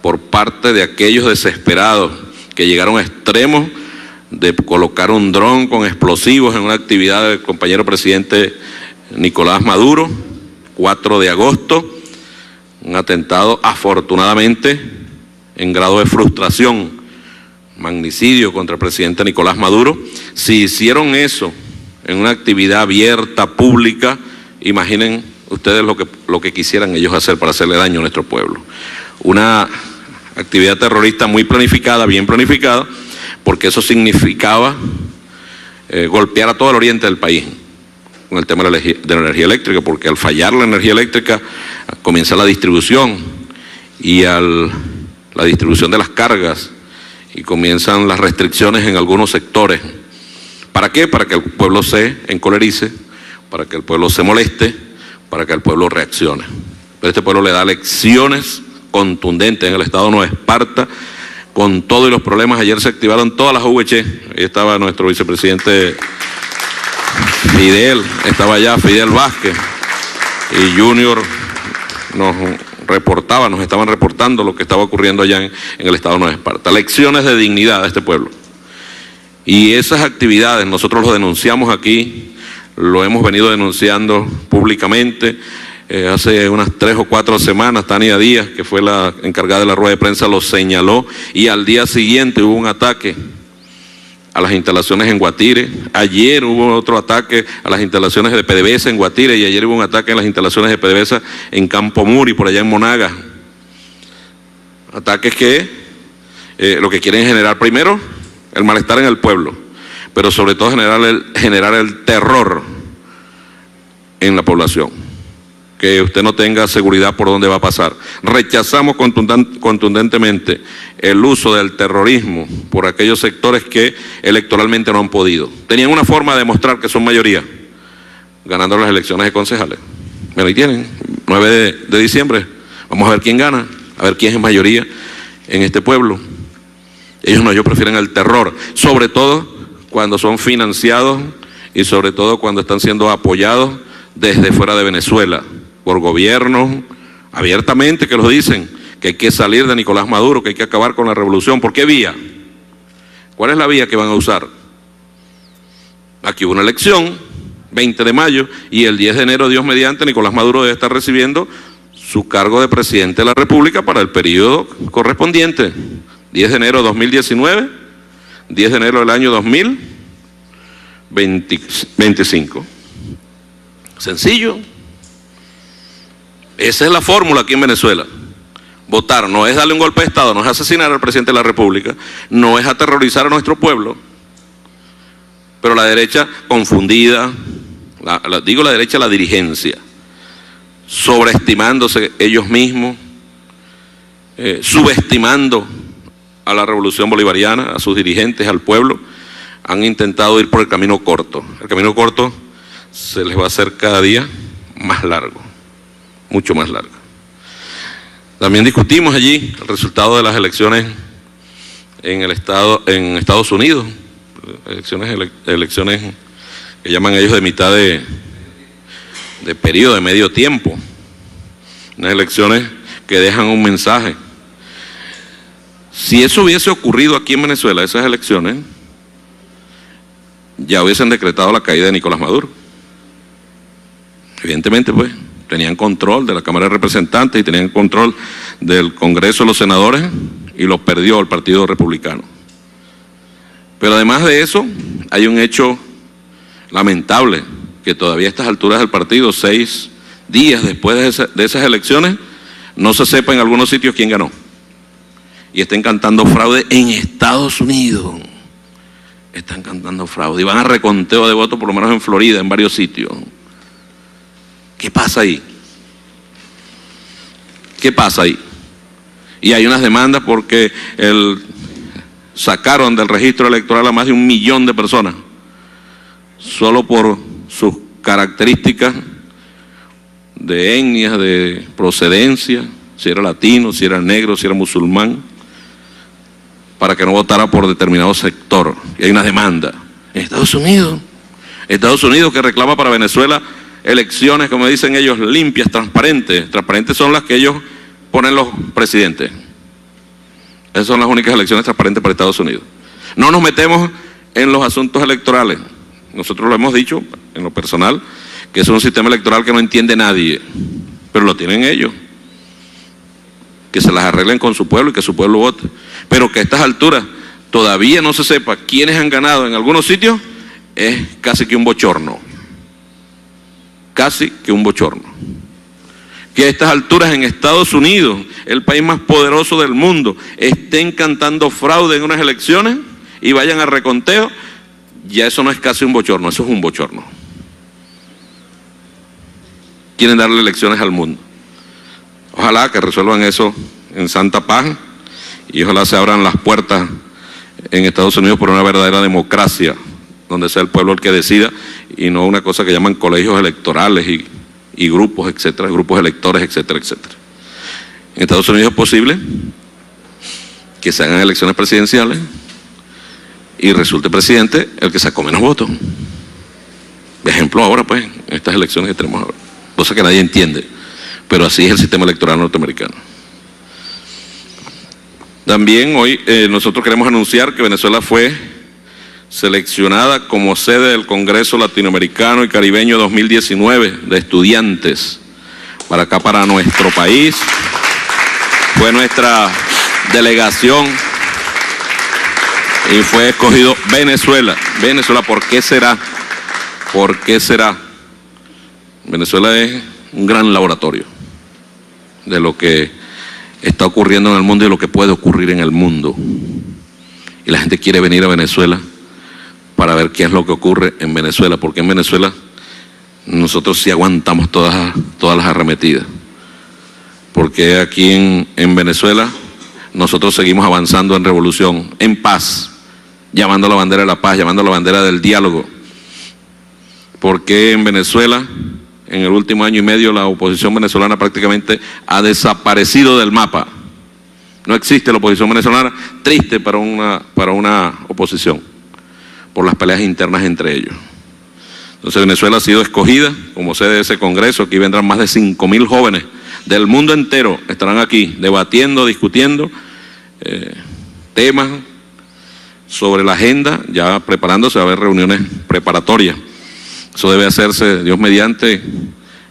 por parte de aquellos desesperados que llegaron a extremos de colocar un dron con explosivos en una actividad del compañero presidente Nicolás Maduro, 4 de agosto, un atentado afortunadamente en grado de frustración, magnicidio contra el presidente Nicolás Maduro. Si hicieron eso en una actividad abierta, pública, imaginen ustedes lo que quisieran ellos hacer para hacerle daño a nuestro pueblo. Una actividad terrorista muy planificada, bien planificada, porque eso significaba golpear a todo el oriente del país con el tema de la energía eléctrica, porque al fallar la energía eléctrica comienza la distribución y la distribución de las cargas y comienzan las restricciones en algunos sectores. ¿Para qué? Para que el pueblo se encolerice, para que el pueblo se moleste, para que el pueblo reaccione. Pero este pueblo le da lecciones contundentes en el estado de Nueva Esparta, con todos los problemas. Ayer se activaron todas las VC. Ahí estaba nuestro vicepresidente Fidel, estaba allá Fidel Vázquez y Junior nos estaban reportando lo que estaba ocurriendo allá en el estado de Nueva Esparta. Lecciones de dignidad a este pueblo. Y esas actividades nosotros lo denunciamos aquí, lo hemos venido denunciando públicamente. Hace unas 3 o 4 semanas, Tania Díaz, que fue la encargada de la rueda de prensa, lo señaló, y al día siguiente hubo un ataque a las instalaciones en Guatire. Ayer hubo otro ataque a las instalaciones de PDVSA en Guatire, y ayer hubo un ataque a las instalaciones de PDVSA en Campo Muri, por allá en Monagas. Ataques que lo que quieren es generar primero el malestar en el pueblo, pero sobre todo generar el terror en la población, que usted no tenga seguridad por dónde va a pasar. Rechazamos contundentemente el uso del terrorismo por aquellos sectores que electoralmente no han podido. Tenían una forma de demostrar que son mayoría, ganando las elecciones de concejales. Bueno, ahí tienen, 9 de diciembre, vamos a ver quién gana, a ver quién es mayoría en este pueblo. Ellos prefieren el terror, sobre todo cuando son financiados y sobre todo cuando están siendo apoyados desde fuera de Venezuela, por gobiernos abiertamente que los dicen, que hay que salir de Nicolás Maduro, que hay que acabar con la revolución. ¿Por qué vía? ¿Cuál es la vía que van a usar? Aquí hubo una elección, 20 de mayo, y el 10 de enero, Dios mediante, Nicolás Maduro debe estar recibiendo su cargo de presidente de la República para el periodo correspondiente. 10 de enero de 2019, 10 de enero del año 2025. Sencillo. Esa es la fórmula aquí en Venezuela. Votar no es darle un golpe de Estado, no es asesinar al presidente de la República, no es aterrorizar a nuestro pueblo, pero la derecha confundida, digo la derecha, la dirigencia, sobreestimándose ellos mismos, subestimando a la revolución bolivariana, a sus dirigentes, al pueblo, han intentado ir por el camino corto. El camino corto se les va a hacer cada día más largo, mucho más largo. También discutimos allí el resultado de las elecciones en Estados Unidos, elecciones que llaman ellos de mitad de periodo, de medio tiempo, unas elecciones que dejan un mensaje. Si eso hubiese ocurrido aquí en Venezuela, esas elecciones, ya hubiesen decretado la caída de Nicolás Maduro. Evidentemente, pues, tenían control de la Cámara de Representantes y tenían control del Congreso de los Senadores y los perdió el Partido Republicano. Pero además de eso, hay un hecho lamentable, que todavía a estas alturas del partido, 6 días después de esas elecciones, no se sepa en algunos sitios quién ganó. Y están cantando fraude en Estados Unidos. Están cantando fraude y van a reconteo de votos por lo menos en Florida, en varios sitios. ¿Qué pasa ahí? ¿Qué pasa ahí? Y hay unas demandas porque sacaron del registro electoral a más de 1 millón de personas, solo por sus características de etnias, de procedencia, si era latino, si era negro, si era musulmán, para que no votara por determinado sector. Y hay una demanda en Estados Unidos que reclama para Venezuela elecciones, como dicen ellos, limpias, transparentes. Transparentes son las que ellos ponen los presidentes. Esas son las únicas elecciones transparentes para Estados Unidos. No nos metemos en los asuntos electorales. Nosotros lo hemos dicho en lo personal, que es un sistema electoral que no entiende nadie, pero lo tienen ellos. Que se las arreglen con su pueblo y que su pueblo vote. Pero que a estas alturas todavía no se sepa quiénes han ganado en algunos sitios, es casi que un bochorno. Casi que un bochorno. Que a estas alturas en Estados Unidos, el país más poderoso del mundo, estén cantando fraude en unas elecciones y vayan a reconteo, ya eso no es casi un bochorno, eso es un bochorno. Quieren darle elecciones al mundo. Ojalá que resuelvan eso en santa paz y ojalá se abran las puertas en Estados Unidos por una verdadera democracia, donde sea el pueblo el que decida y no una cosa que llaman colegios electorales y grupos, etcétera, grupos electores, etcétera, etcétera. En Estados Unidos es posible que se hagan elecciones presidenciales y resulte presidente el que sacó menos votos. De ejemplo ahora, pues, en estas elecciones que tenemos ahora. Cosa que nadie entiende, pero así es el sistema electoral norteamericano. También hoy nosotros queremos anunciar que Venezuela fue seleccionada como sede del Congreso Latinoamericano y Caribeño 2019 de estudiantes para acá, para nuestro país. Fue nuestra delegación y fue escogido Venezuela. Venezuela, ¿por qué será? ¿Por qué será? Venezuela es un gran laboratorio de lo que está ocurriendo en el mundo y lo que puede ocurrir en el mundo. Y la gente quiere venir a Venezuela para ver qué es lo que ocurre en Venezuela, porque en Venezuela nosotros sí aguantamos todas las arremetidas. Porque aquí en Venezuela nosotros seguimos avanzando en revolución, en paz, llamando a la bandera de la paz, llamando a la bandera del diálogo. Porque en Venezuela, en el último año y medio, la oposición venezolana prácticamente ha desaparecido del mapa. No existe la oposición venezolana, triste para una oposición, por las peleas internas entre ellos. Entonces Venezuela ha sido escogida como sede de ese congreso. Aquí vendrán más de 5.000 jóvenes del mundo entero, estarán aquí debatiendo, discutiendo temas sobre la agenda, ya preparándose, va a haber reuniones preparatorias. Eso debe hacerse, Dios mediante,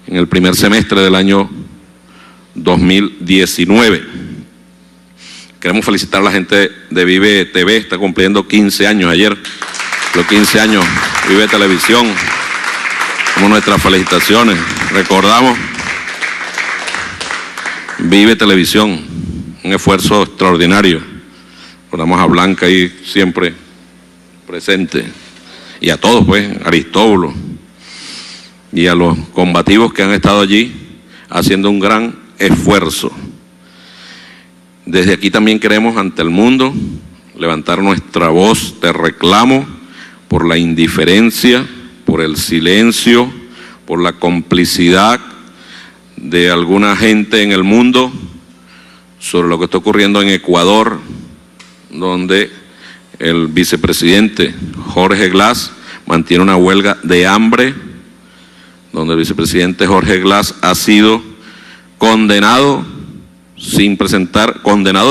en el primer semestre del año 2019. Queremos felicitar a la gente de Vive TV, está cumpliendo 15 años ayer, los 15 años, Vive Televisión, como nuestras felicitaciones. Recordamos Vive Televisión, un esfuerzo extraordinario. Recordamos a Blanca ahí siempre presente, y a todos, pues, Aristóbulo, y a los combativos que han estado allí haciendo un gran esfuerzo. Desde aquí también queremos ante el mundo levantar nuestra voz de reclamo por la indiferencia, por el silencio, por la complicidad de alguna gente en el mundo sobre lo que está ocurriendo en Ecuador, donde el vicepresidente Jorge Glass mantiene una huelga de hambre, donde el vicepresidente Jorge Glass ha sido condenado sin presentar,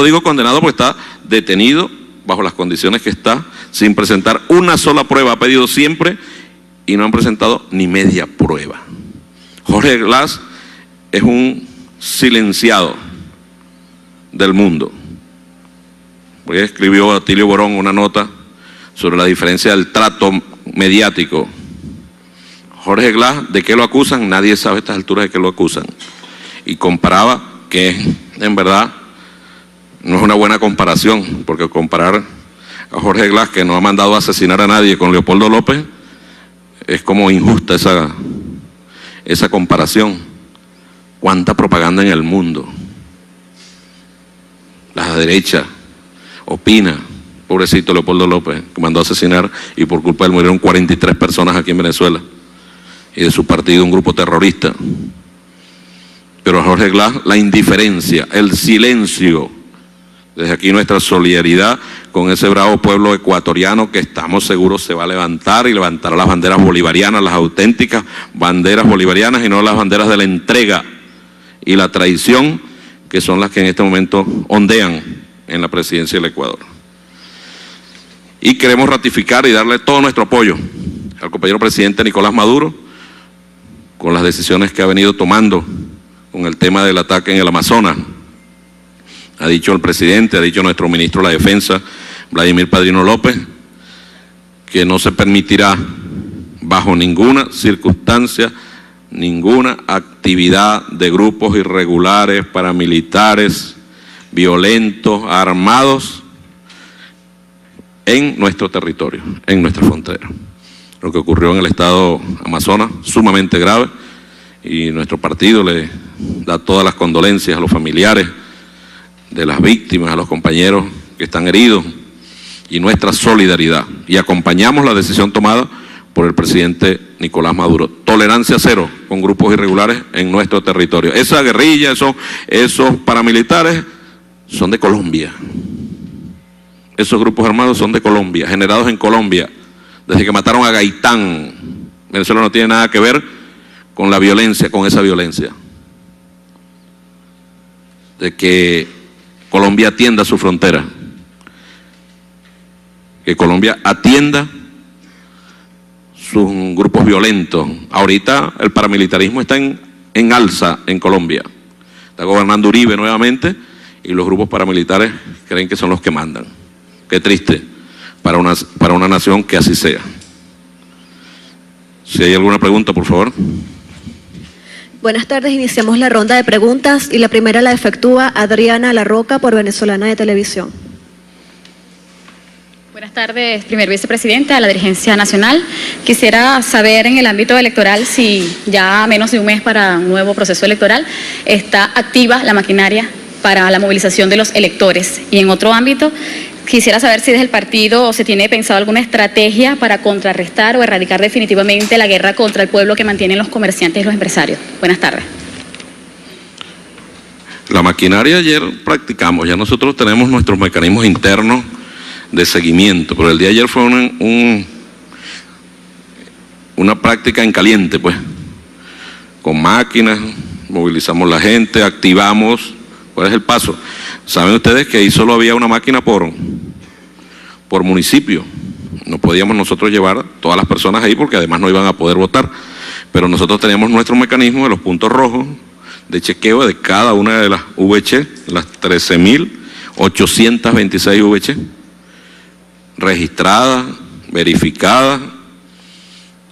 digo condenado porque está detenido bajo las condiciones que está, sin presentar una sola prueba, ha pedido siempre y no han presentado ni media prueba. Jorge Glass es un silenciado del mundo. Porque escribió Atilio Borón una nota sobre la diferencia del trato mediático. Jorge Glass, ¿de qué lo acusan? Nadie sabe a estas alturas de qué lo acusan. Y comparaba que en verdad no es una buena comparación, porque comparar a Jorge Glass, que no ha mandado a asesinar a nadie, con Leopoldo López, es como injusta esa comparación. ¿Cuánta propaganda en el mundo? La derecha opina, pobrecito Leopoldo López, que mandó a asesinar y por culpa de él murieron 43 personas aquí en Venezuela, y de su partido un grupo terrorista. Pero a Jorge Glass, la indiferencia, el silencio. Desde aquí nuestra solidaridad con ese bravo pueblo ecuatoriano que estamos seguros se va a levantar y levantará las banderas bolivarianas, las auténticas banderas bolivarianas y no las banderas de la entrega y la traición, que son las que en este momento ondean en la presidencia del Ecuador. Y queremos ratificar y darle todo nuestro apoyo al compañero presidente Nicolás Maduro con las decisiones que ha venido tomando con el tema del ataque en el Amazonas. Ha dicho el presidente, ha dicho nuestro ministro de la Defensa, Vladimir Padrino López, que no se permitirá bajo ninguna circunstancia ninguna actividad de grupos irregulares, paramilitares, violentos, armados en nuestro territorio, en nuestra frontera. Lo que ocurrió en el estado Amazonas, sumamente grave, y nuestro partido le da todas las condolencias a los familiares de las víctimas, a los compañeros que están heridos, y nuestra solidaridad. Y acompañamos la decisión tomada por el presidente Nicolás Maduro. Tolerancia cero con grupos irregulares en nuestro territorio. Esa guerrilla, esos paramilitares son de Colombia. Esos grupos armados son de Colombia, generados en Colombia, desde que mataron a Gaitán. Venezuela no tiene nada que ver con la violencia, con esa violencia. De que Colombia atienda su frontera. Que Colombia atienda sus grupos violentos. Ahorita el paramilitarismo está en alza en Colombia. Está gobernando Uribe nuevamente y los grupos paramilitares creen que son los que mandan. Qué triste para una nación que así sea. Si hay alguna pregunta, por favor. Buenas tardes, iniciamos la ronda de preguntas y la primera la efectúa Adriana La Roca por Venezolana de Televisión. Buenas tardes, primer vicepresidente de la Dirigencia Nacional. Quisiera saber en el ámbito electoral si ya a menos de un mes para un nuevo proceso electoral está activa la maquinaria para la movilización de los electores. Y en otro ámbito, quisiera saber si desde el partido se tiene pensado alguna estrategia para contrarrestar o erradicar definitivamente la guerra contra el pueblo que mantienen los comerciantes y los empresarios. Buenas tardes. La maquinaria ayer practicamos, ya nosotros tenemos nuestros mecanismos internos de seguimiento, pero el día de ayer fue una práctica en caliente, pues, con máquinas, movilizamos la gente, activamos. ¿Cuál es el paso? Saben ustedes que ahí solo había una máquina por municipio. No podíamos nosotros llevar todas las personas ahí porque además no iban a poder votar. Pero nosotros teníamos nuestro mecanismo de los puntos rojos de chequeo de cada una de las VC, las 13.826 VC, registradas, verificadas,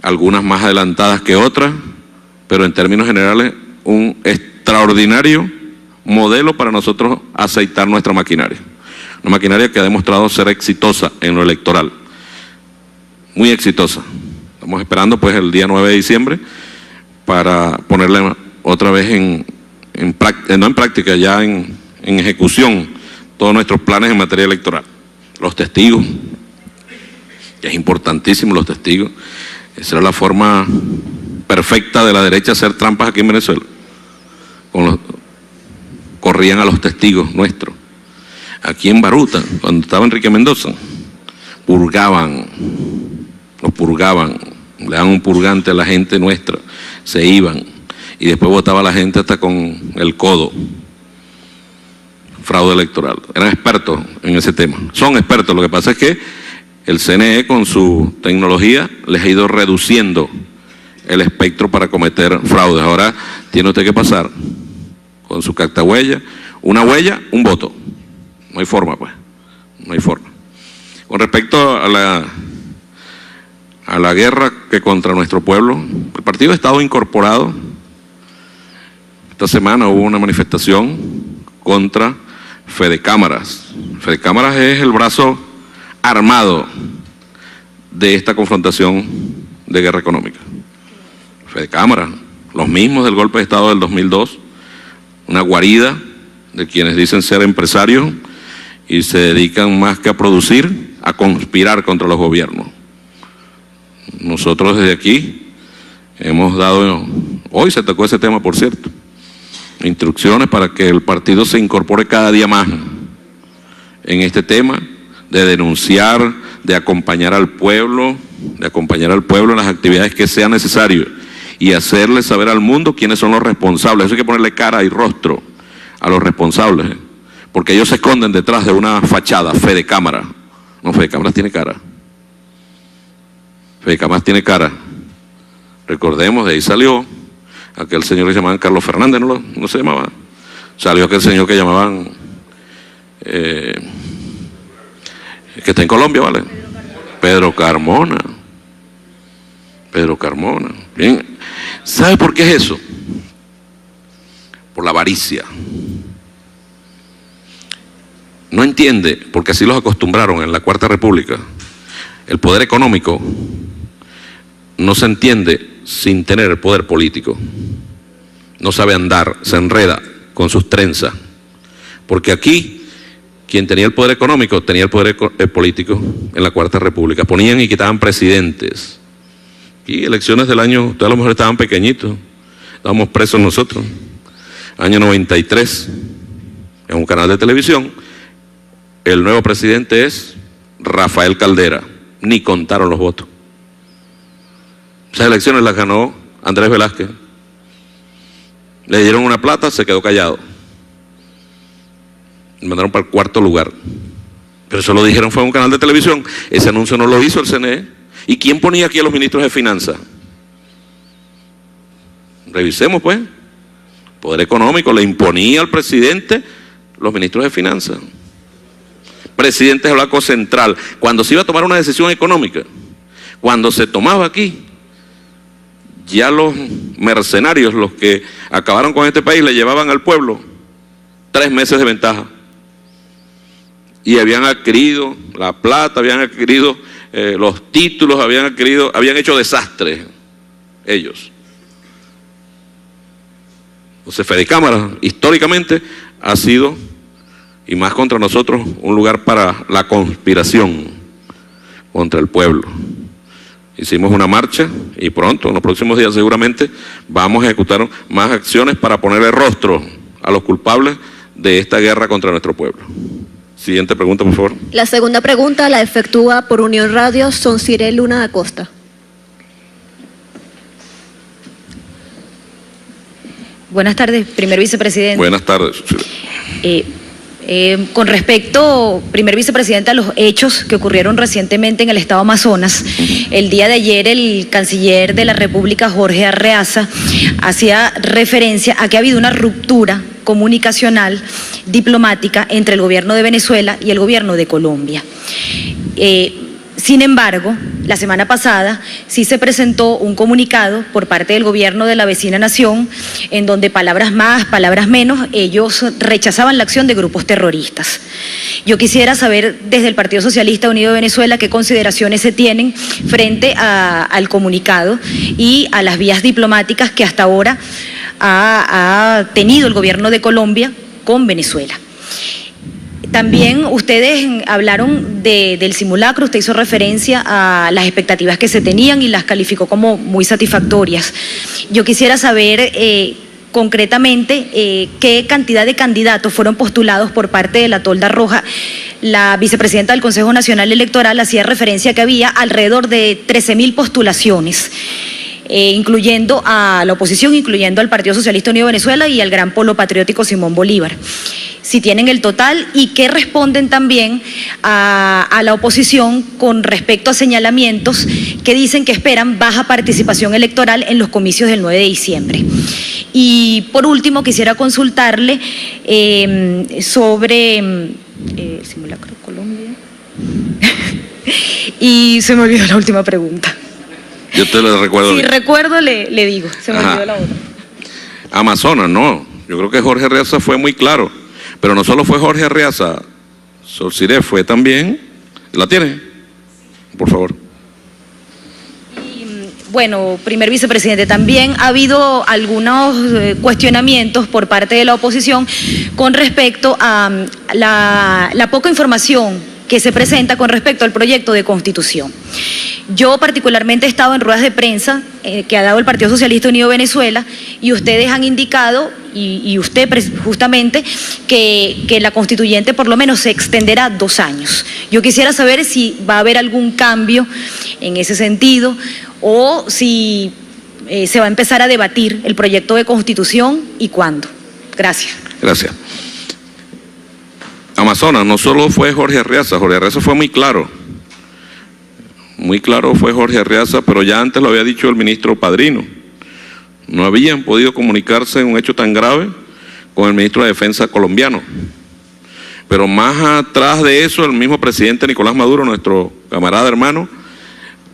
algunas más adelantadas que otras, pero en términos generales un extraordinario modelo para nosotros aceitar nuestra maquinaria. Una maquinaria que ha demostrado ser exitosa en lo electoral, muy exitosa. Estamos esperando pues el día 9 de diciembre para ponerle otra vez no en práctica, ya en ejecución todos nuestros planes en materia electoral. Los testigos, que es importantísimo los testigos. Esa era la forma perfecta de la derecha hacer trampas aquí en Venezuela. Corrían a los testigos nuestros. Aquí en Baruta, cuando estaba Enrique Mendoza, los purgaban, le daban un purgante a la gente nuestra, se iban, y después votaba la gente hasta con el codo. Fraude electoral. Eran expertos en ese tema. Son expertos. Lo que pasa es que el CNE con su tecnología les ha ido reduciendo el espectro para cometer fraudes. Ahora tiene usted que pasar con su cartahuella, una huella, un voto. No hay forma, pues. No hay forma. Con respecto a la guerra que contra nuestro pueblo, el partido ha estado incorporado. Esta semana hubo una manifestación contra Fedecámaras. Fedecámaras es el brazo armado de esta confrontación de guerra económica. Fedecámaras, los mismos del golpe de Estado del 2002, una guarida de quienes dicen ser empresarios y se dedican más que a producir, a conspirar contra los gobiernos. Nosotros desde aquí hemos dado, hoy se tocó ese tema por cierto, instrucciones para que el partido se incorpore cada día más en este tema de denunciar, de acompañar al pueblo en las actividades que sean necesarias y hacerle saber al mundo quiénes son los responsables. Eso hay que ponerle cara y rostro a los responsables, porque ellos se esconden detrás de una fachada, Fedecámaras. No, Fedecámaras tiene cara. Fedecámaras tiene cara. Recordemos, de ahí salió aquel señor que se llamaban Carlos Fernández, no se llamaba. Salió aquel señor que llamaban, que está en Colombia, ¿vale? Pedro Carmona. Pedro Carmona. Bien. ¿Sabe por qué es eso? Por la avaricia. No entiende, porque así los acostumbraron en la Cuarta República. El poder económico no se entiende sin tener el poder político. No sabe andar, se enreda con sus trenzas. Porque aquí, quien tenía el poder económico, tenía el poder político en la Cuarta República. Ponían y quitaban presidentes. Y elecciones del año, ustedes a lo mejor estaban pequeñitos, estábamos presos nosotros. Año 93, en un canal de televisión, el nuevo presidente es Rafael Caldera. Ni contaron los votos. Esas elecciones las ganó Andrés Velázquez. Le dieron una plata, se quedó callado. Me mandaron para el cuarto lugar. Pero eso lo dijeron, fue en un canal de televisión. Ese anuncio no lo hizo el CNE. ¿Y quién ponía aquí a los ministros de Finanzas? Revisemos, pues. Poder económico le imponía al presidente los ministros de Finanzas. Presidentes del Banco Central. Cuando se iba a tomar una decisión económica, cuando se tomaba aquí, ya los mercenarios, los que acabaron con este país, le llevaban al pueblo 3 meses de ventaja. Y habían adquirido la plata, habían adquirido los títulos, habían hecho desastres ellos. Entonces Fedecámaras históricamente ha sido, y más contra nosotros, un lugar para la conspiración contra el pueblo. Hicimos una marcha y pronto, en los próximos días seguramente, vamos a ejecutar más acciones para ponerle rostro a los culpables de esta guerra contra nuestro pueblo. Siguiente pregunta, por favor. La segunda pregunta la efectúa por Unión Radio Sonciré Luna da Costa. Buenas tardes, primer vicepresidente. Buenas tardes. Con respecto, primer vicepresidente, a los hechos que ocurrieron recientemente en el estado Amazonas, el día de ayer el canciller de la República, Jorge Arreaza, hacía referencia a que ha habido una ruptura comunicacional diplomática entre el gobierno de Venezuela y el gobierno de Colombia. Sin embargo, la semana pasada sí se presentó un comunicado por parte del gobierno de la vecina nación en donde palabras más, palabras menos, ellos rechazaban la acción de grupos terroristas. Yo quisiera saber desde el Partido Socialista Unido de Venezuela qué consideraciones se tienen frente al comunicado y a las vías diplomáticas que hasta ahora ha tenido el gobierno de Colombia con Venezuela. También ustedes hablaron del simulacro, usted hizo referencia a las expectativas que se tenían y las calificó como muy satisfactorias. Yo quisiera saber concretamente qué cantidad de candidatos fueron postulados por parte de la Tolda Roja. La vicepresidenta del Consejo Nacional Electoral hacía referencia a que había alrededor de 13.000 postulaciones. Incluyendo a la oposición, incluyendo al Partido Socialista Unido de Venezuela y al Gran Polo Patriótico Simón Bolívar. Si tienen el total y qué responden también a la oposición con respecto a señalamientos que dicen que esperan baja participación electoral en los comicios del 9 de diciembre. Y por último quisiera consultarle sobre simulacro Colombia y se me olvidó la última pregunta. Yo te lo recuerdo. Si recuerdo, le digo. Se me olvidó la otra. Amazonas, no. Yo creo que Jorge Arreaza fue muy claro. Pero no solo fue Jorge Arreaza, Solciré fue también. ¿La tiene? Por favor. Bueno, primer vicepresidente, también ha habido algunos cuestionamientos por parte de la oposición con respecto a la poca información que se presenta con respecto al proyecto de constitución. Yo particularmente he estado en ruedas de prensa que ha dado el Partido Socialista Unido de Venezuela y ustedes han indicado, y usted justamente, que la constituyente por lo menos se extenderá 2 años. Yo quisiera saber si va a haber algún cambio en ese sentido o si se va a empezar a debatir el proyecto de constitución y cuándo. Gracias. Gracias. Amazonas, no solo fue Jorge Arreaza fue muy claro. Muy claro fue Jorge Arreaza, pero ya antes lo había dicho el ministro Padrino. No habían podido comunicarse en un hecho tan grave con el ministro de Defensa colombiano. Pero más atrás de eso, el mismo presidente Nicolás Maduro, nuestro camarada hermano,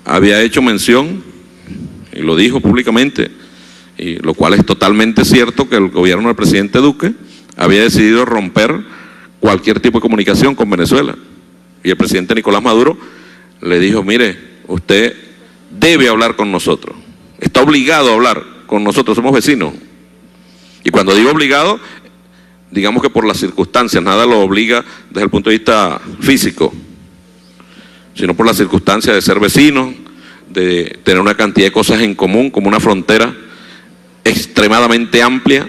había hecho mención, y lo dijo públicamente, y lo cual es totalmente cierto, que el gobierno del presidente Duque había decidido romper cualquier tipo de comunicación con Venezuela. Y el presidente Nicolás Maduro le dijo, mire, usted debe hablar con nosotros, está obligado a hablar con nosotros, somos vecinos. Y cuando digo obligado, digamos que por las circunstancias, nada lo obliga desde el punto de vista físico, sino por las circunstancias de ser vecinos, de tener una cantidad de cosas en común, como una frontera extremadamente amplia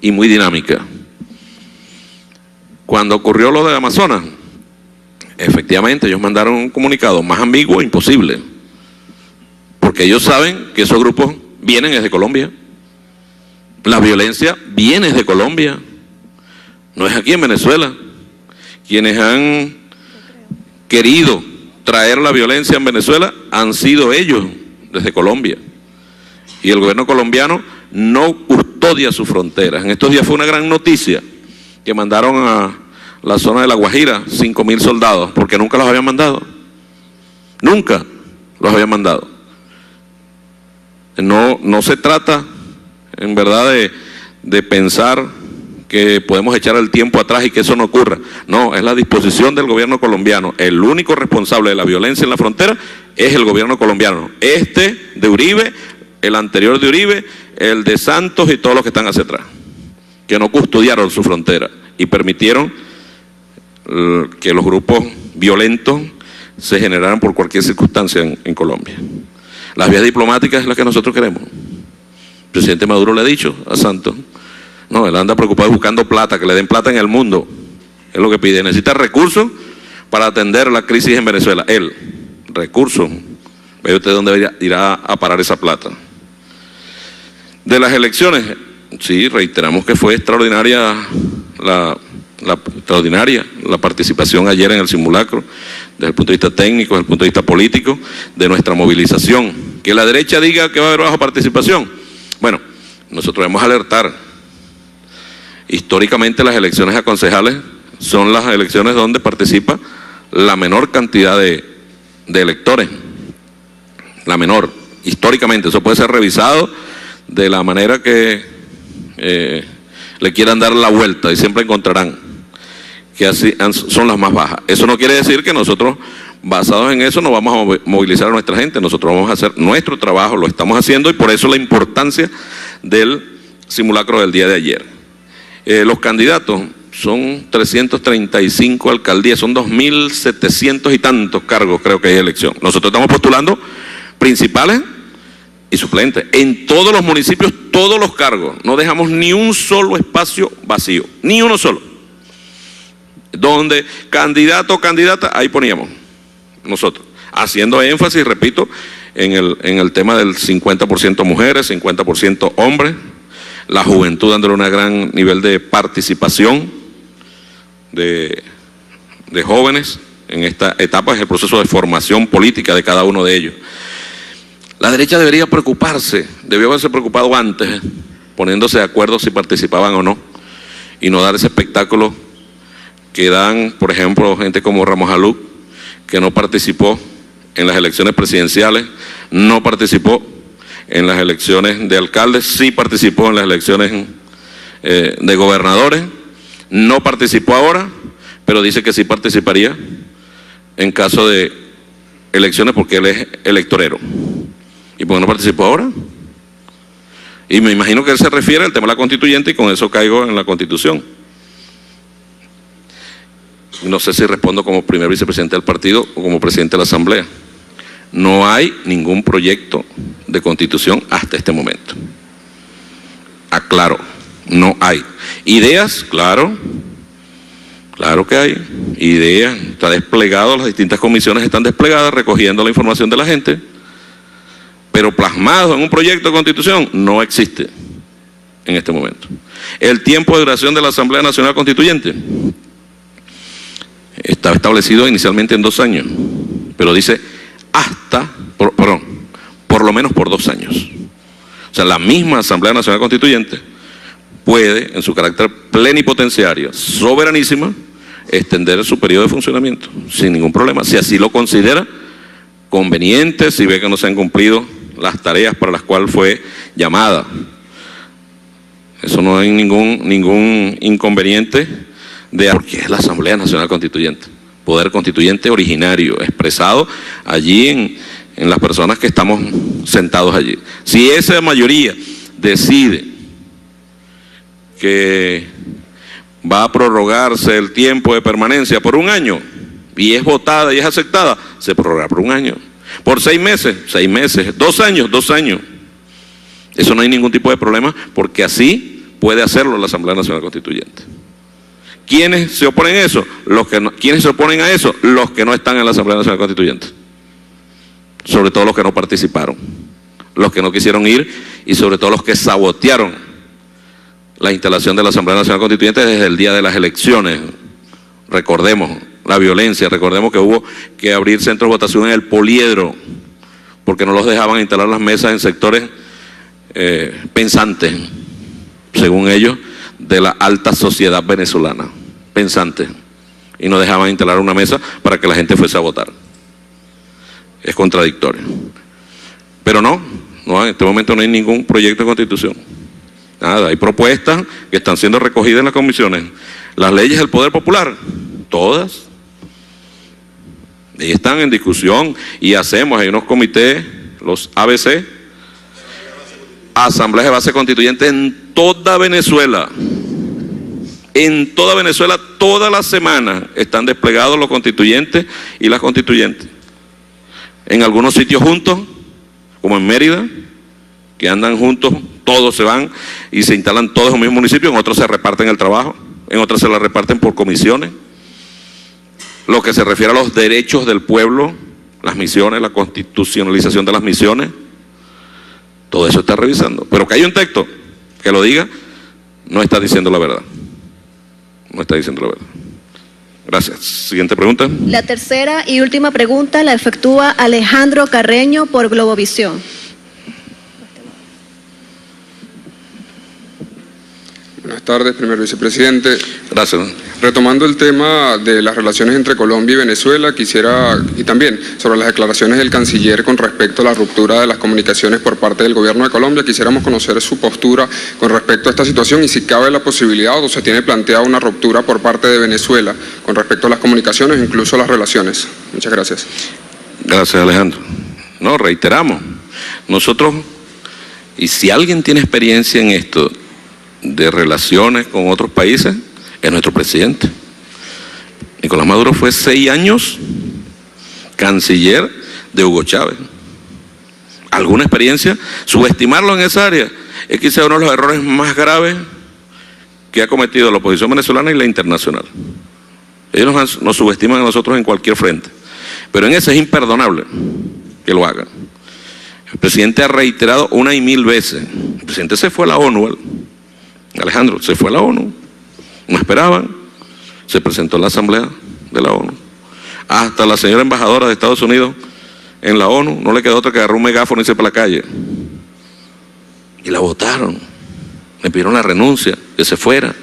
y muy dinámica. Cuando ocurrió lo de Amazonas, efectivamente ellos mandaron un comunicado más ambiguo, imposible, porque ellos saben que esos grupos vienen desde Colombia, la violencia viene desde Colombia, no es aquí en Venezuela. Quienes han querido traer la violencia en Venezuela han sido ellos desde Colombia, y el gobierno colombiano no custodia sus fronteras. En estos días fue una gran noticia que mandaron a la zona de La Guajira 5.000 soldados, porque nunca los habían mandado. Nunca los habían mandado. No se trata, en verdad, de pensar que podemos echar el tiempo atrás y que eso no ocurra. No, es la disposición del gobierno colombiano. El único responsable de la violencia en la frontera es el gobierno colombiano. Este de Uribe, el anterior de Uribe, el de Santos y todos los que están hacia atrás, que no custodiaron su frontera y permitieron que los grupos violentos se generaran por cualquier circunstancia en Colombia. Las vías diplomáticas es las que nosotros queremos. El presidente Maduro le ha dicho a Santos, no, él anda preocupado buscando plata, que le den plata en el mundo, es lo que pide. Necesita recursos para atender la crisis en Venezuela. Él, recursos, ve usted dónde irá a parar esa plata. De las elecciones, sí, reiteramos que fue extraordinaria la participación ayer en el simulacro, desde el punto de vista técnico, desde el punto de vista político, de nuestra movilización. Que la derecha diga que va a haber baja participación. Bueno, nosotros debemos alertar. Históricamente las elecciones a concejales son las elecciones donde participa la menor cantidad de electores. La menor, históricamente. Eso puede ser revisado de la manera que le quieran dar la vuelta y siempre encontrarán que así son las más bajas. Eso no quiere decir que nosotros, basados en eso, no vamos a movilizar a nuestra gente. Nosotros vamos a hacer nuestro trabajo, lo estamos haciendo, y por eso la importancia del simulacro del día de ayer. Los candidatos son 335 alcaldías, son 2.700 y tantos cargos, creo que hay elección. Nosotros estamos postulando principales y suplentes en todos los municipios, todos los cargos. No dejamos ni un solo espacio vacío, ni uno solo. Donde candidato o candidata, ahí poníamos nosotros, haciendo énfasis, repito, en el tema del 50% mujeres, 50% hombres, la juventud dándole un gran nivel de participación de jóvenes en esta etapa, es el proceso de formación política de cada uno de ellos. La derecha debería preocuparse, debió haberse preocupado antes, poniéndose de acuerdo si participaban o no, y no dar ese espectáculo que dan, por ejemplo, gente como Ramos Aluc, que no participó en las elecciones presidenciales, no participó en las elecciones de alcaldes, sí participó en las elecciones de gobernadores, no participó ahora, pero dice que sí participaría en caso de elecciones porque él es electorero. ¿Y por qué no participó ahora? Y me imagino que él se refiere al tema de la constituyente, y con eso caigo en la Constitución. No sé si respondo como primer vicepresidente del partido o como presidente de la Asamblea. No hay ningún proyecto de constitución hasta este momento. Aclaro, no hay. Ideas, claro que hay. Ideas, está desplegado, las distintas comisiones están desplegadas recogiendo la información de la gente, pero plasmado en un proyecto de constitución no existe en este momento. El tiempo de duración de la Asamblea Nacional Constituyente estaba establecido inicialmente en 2 años, pero dice por lo menos por 2 años. O sea, la misma Asamblea Nacional Constituyente puede, en su carácter plenipotenciario, soberanísima, extender su periodo de funcionamiento sin ningún problema, si así lo considera conveniente, si ve que no se han cumplido las tareas para las cuales fue llamada. Eso no hay ningún inconveniente porque es la Asamblea Nacional Constituyente, poder constituyente originario, expresado allí en las personas que estamos sentados allí. Si esa mayoría decide que va a prorrogarse el tiempo de permanencia por 1 año, y es votada y es aceptada, se prorroga por 1 año. Por 6 meses, 6 meses, 2 años, 2 años. Eso no hay ningún tipo de problema, porque así puede hacerlo la Asamblea Nacional Constituyente. ¿Quiénes se oponen a eso? ¿Quiénes se oponen a eso? Los que no están en la Asamblea Nacional Constituyente. Sobre todo los que no participaron, los que no quisieron ir, y sobre todo los que sabotearon la instalación de la Asamblea Nacional Constituyente desde el día de las elecciones. Recordemos la violencia, recordemos que hubo que abrir centros de votación en el Poliedro, porque no los dejaban instalar las mesas en sectores pensantes, según ellos, de la alta sociedad venezolana, pensantes, y no dejaban instalar una mesa para que la gente fuese a votar. Es contradictorio. Pero no, en este momento no hay ningún proyecto de constitución. Nada, hay propuestas que están siendo recogidas en las comisiones. Las leyes del poder popular, todas, y están en discusión, y hay unos comités, los ABC, asambleas de base constituyente en toda Venezuela. En toda Venezuela, toda la semana están desplegados los constituyentes y las constituyentes. En algunos sitios juntos, como en Mérida, que andan juntos, todos se van y se instalan todos en un mismo municipio, en otros se reparten el trabajo, en otros se la reparten por comisiones. Lo que se refiere a los derechos del pueblo, las misiones, la constitucionalización de las misiones, todo eso está revisando. Pero que hay un texto, que lo diga, no está diciendo la verdad. No está diciendo la verdad. Gracias. Siguiente pregunta. La tercera y última pregunta la efectúa Alejandro Carreño por Globovisión. Buenas tardes, primer vicepresidente. Gracias. Retomando el tema de las relaciones entre Colombia y Venezuela, y también sobre las declaraciones del canciller con respecto a la ruptura de las comunicaciones por parte del gobierno de Colombia, quisiéramos conocer su postura con respecto a esta situación y si cabe la posibilidad o se tiene planteada una ruptura por parte de Venezuela con respecto a las comunicaciones e incluso las relaciones. Muchas gracias. Gracias, Alejandro. No, reiteramos, nosotros, y si alguien tiene experiencia en esto de relaciones con otros países, es nuestro presidente. Nicolás Maduro fue 6 años canciller de Hugo Chávez. ¿Alguna experiencia? Subestimarlo en esa área es quizá uno de los errores más graves que ha cometido la oposición venezolana y la internacional. Ellos nos subestiman a nosotros en cualquier frente, pero en ese es imperdonable que lo hagan. El presidente ha reiterado 1 y 1000 veces. El presidente se fue a la ONU, Alejandro, se fue a la ONU. No esperaban, se presentó en la Asamblea de la ONU. Hasta la señora embajadora de Estados Unidos en la ONU no le quedó otra que agarrar un megáfono y irse para la calle. Y la votaron, le pidieron la renuncia, que se fuera,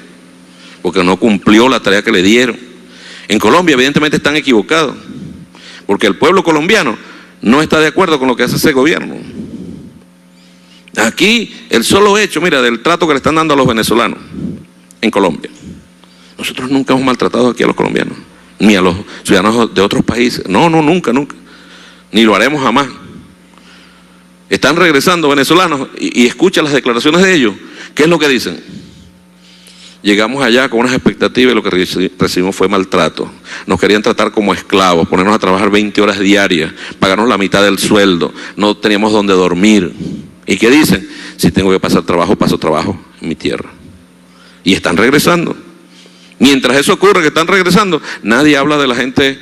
porque no cumplió la tarea que le dieron. En Colombia evidentemente están equivocados, porque el pueblo colombiano no está de acuerdo con lo que hace ese gobierno. Aquí el solo hecho, mira, del trato que le están dando a los venezolanos en Colombia. Nosotros nunca hemos maltratado aquí a los colombianos, ni a los ciudadanos de otros países. No, nunca. Ni lo haremos jamás. Están regresando venezolanos y escucha las declaraciones de ellos. ¿Qué es lo que dicen? Llegamos allá con unas expectativas y lo que recibimos fue maltrato. Nos querían tratar como esclavos, ponernos a trabajar 20 horas diarias, pagarnos la mitad del sueldo, no teníamos donde dormir. ¿Y qué dicen? Si tengo que pasar trabajo, paso trabajo en mi tierra. Y están regresando. Mientras eso ocurre, que están regresando, nadie habla de la gente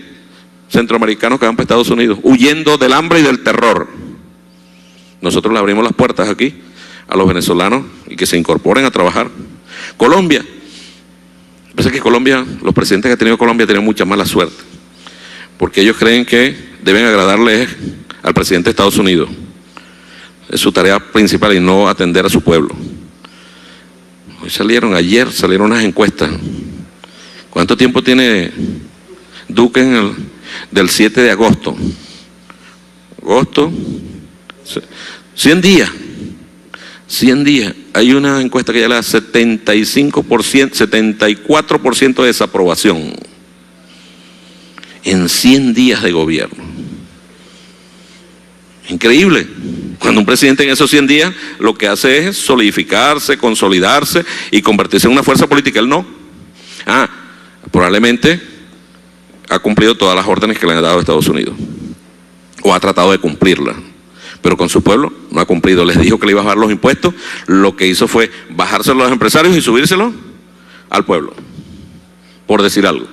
centroamericana que van para Estados Unidos, huyendo del hambre y del terror. Nosotros le abrimos las puertas aquí a los venezolanos y que se incorporen a trabajar. Colombia, parece que Colombia, los presidentes que ha tenido Colombia tienen mucha mala suerte, porque ellos creen que deben agradarle al presidente de Estados Unidos. Es su tarea principal y no atender a su pueblo. Ayer salieron unas encuestas. ¿Cuánto tiempo tiene Duque del 7 de agosto? 100 días. 100 días. Hay una encuesta que ya le da 75%, 74% de desaprobación. En 100 días de gobierno. Increíble. Cuando un presidente en esos 100 días lo que hace es solidificarse, consolidarse y convertirse en una fuerza política. Él no. Probablemente ha cumplido todas las órdenes que le han dado a Estados Unidos. O ha tratado de cumplirlas. Pero con su pueblo no ha cumplido. Les dijo que le iba a bajar los impuestos. Lo que hizo fue bajárselo a los empresarios y subírselo al pueblo. Por decir algo.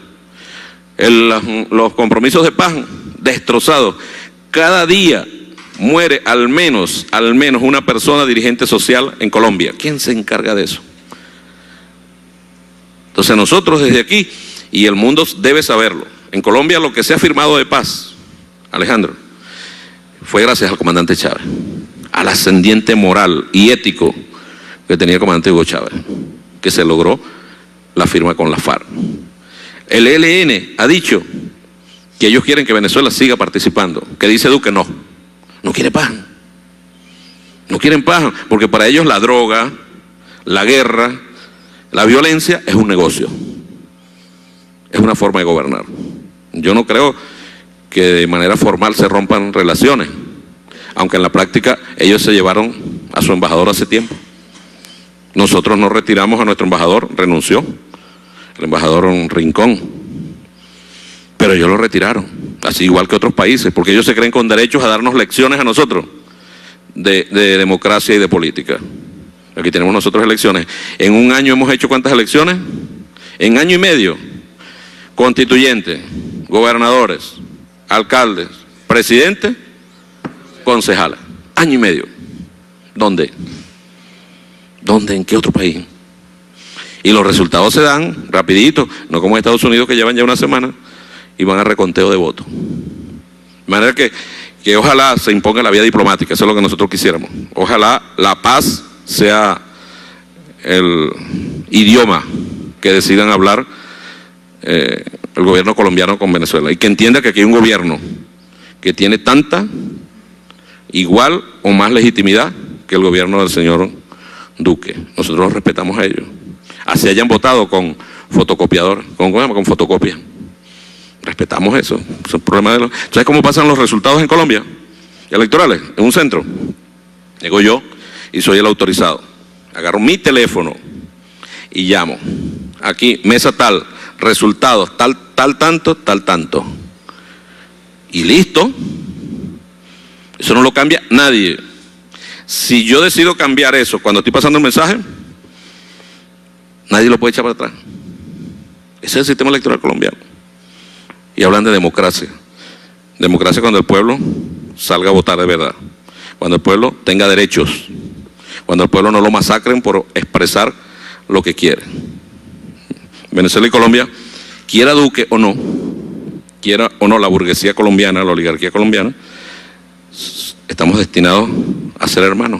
Los compromisos de paz destrozados. Cada día muere al menos una persona dirigente social en Colombia. ¿Quién se encarga de eso? Entonces nosotros desde aquí, y el mundo debe saberlo, en Colombia lo que se ha firmado de paz, Alejandro, fue gracias al comandante Chávez, al ascendiente moral y ético que tenía el comandante Hugo Chávez, que se logró la firma con la FARC. El ELN ha dicho que ellos quieren que Venezuela siga participando, que dice Duque no quiere paz, no quieren paz, porque para ellos la droga, la guerra, la violencia es un negocio, es una forma de gobernar. Yo no creo que de manera formal se rompan relaciones, aunque en la práctica ellos se llevaron a su embajador hace tiempo. Nosotros no retiramos a nuestro embajador, renunció, el embajador Rincón, pero ellos lo retiraron, así igual que otros países, porque ellos se creen con derechos a darnos lecciones a nosotros de democracia y de política. Aquí tenemos nosotros elecciones. En un año hemos hecho ¿cuántas elecciones? En año y medio. Constituyentes, gobernadores, alcaldes, presidentes, concejales. Año y medio. ¿Dónde? ¿Dónde? ¿En qué otro país? Y los resultados se dan rapidito, no como en Estados Unidos que llevan ya una semana y van a reconteo de votos. De manera que ojalá se imponga la vía diplomática, eso es lo que nosotros quisiéramos. Ojalá la paz sea el idioma que decidan hablar el gobierno colombiano con Venezuela y que entienda que aquí hay un gobierno que tiene tanta, igual o más legitimidad que el gobierno del señor Duque. Nosotros los respetamos a ellos. Así hayan votado con fotocopiador, con fotocopia. Respetamos eso. Es un problema de los... ¿Sabes cómo pasan los resultados en Colombia? Electorales, en un centro. Llego yo y soy el autorizado. Agarro mi teléfono y llamo. Aquí, mesa tal, resultados, tal tanto. Y listo. Eso no lo cambia nadie. Si yo decido cambiar eso cuando estoy pasando el mensaje, nadie lo puede echar para atrás. Ese es el sistema electoral colombiano. Y hablan de democracia. Democracia cuando el pueblo salga a votar de verdad. Cuando el pueblo tenga derechos. Cuando el pueblo no lo masacren por expresar lo que quiere. Venezuela y Colombia, quiera Duque o no, quiera o no la burguesía colombiana, la oligarquía colombiana, estamos destinados a ser hermanos.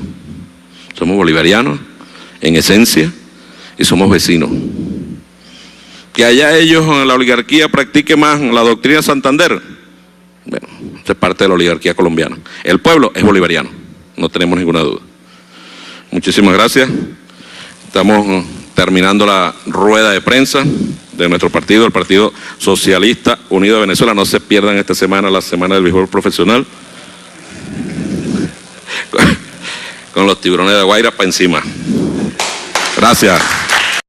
Somos bolivarianos en esencia y somos vecinos. Que allá ellos en la oligarquía practiquen más la doctrina Santander, bueno, eso es parte de la oligarquía colombiana. El pueblo es bolivariano, no tenemos ninguna duda. Muchísimas gracias. Estamos terminando la rueda de prensa de nuestro partido, el Partido Socialista Unido de Venezuela. No se pierdan esta semana, la semana del béisbol profesional, con los Tiburones de Guaira para encima. Gracias.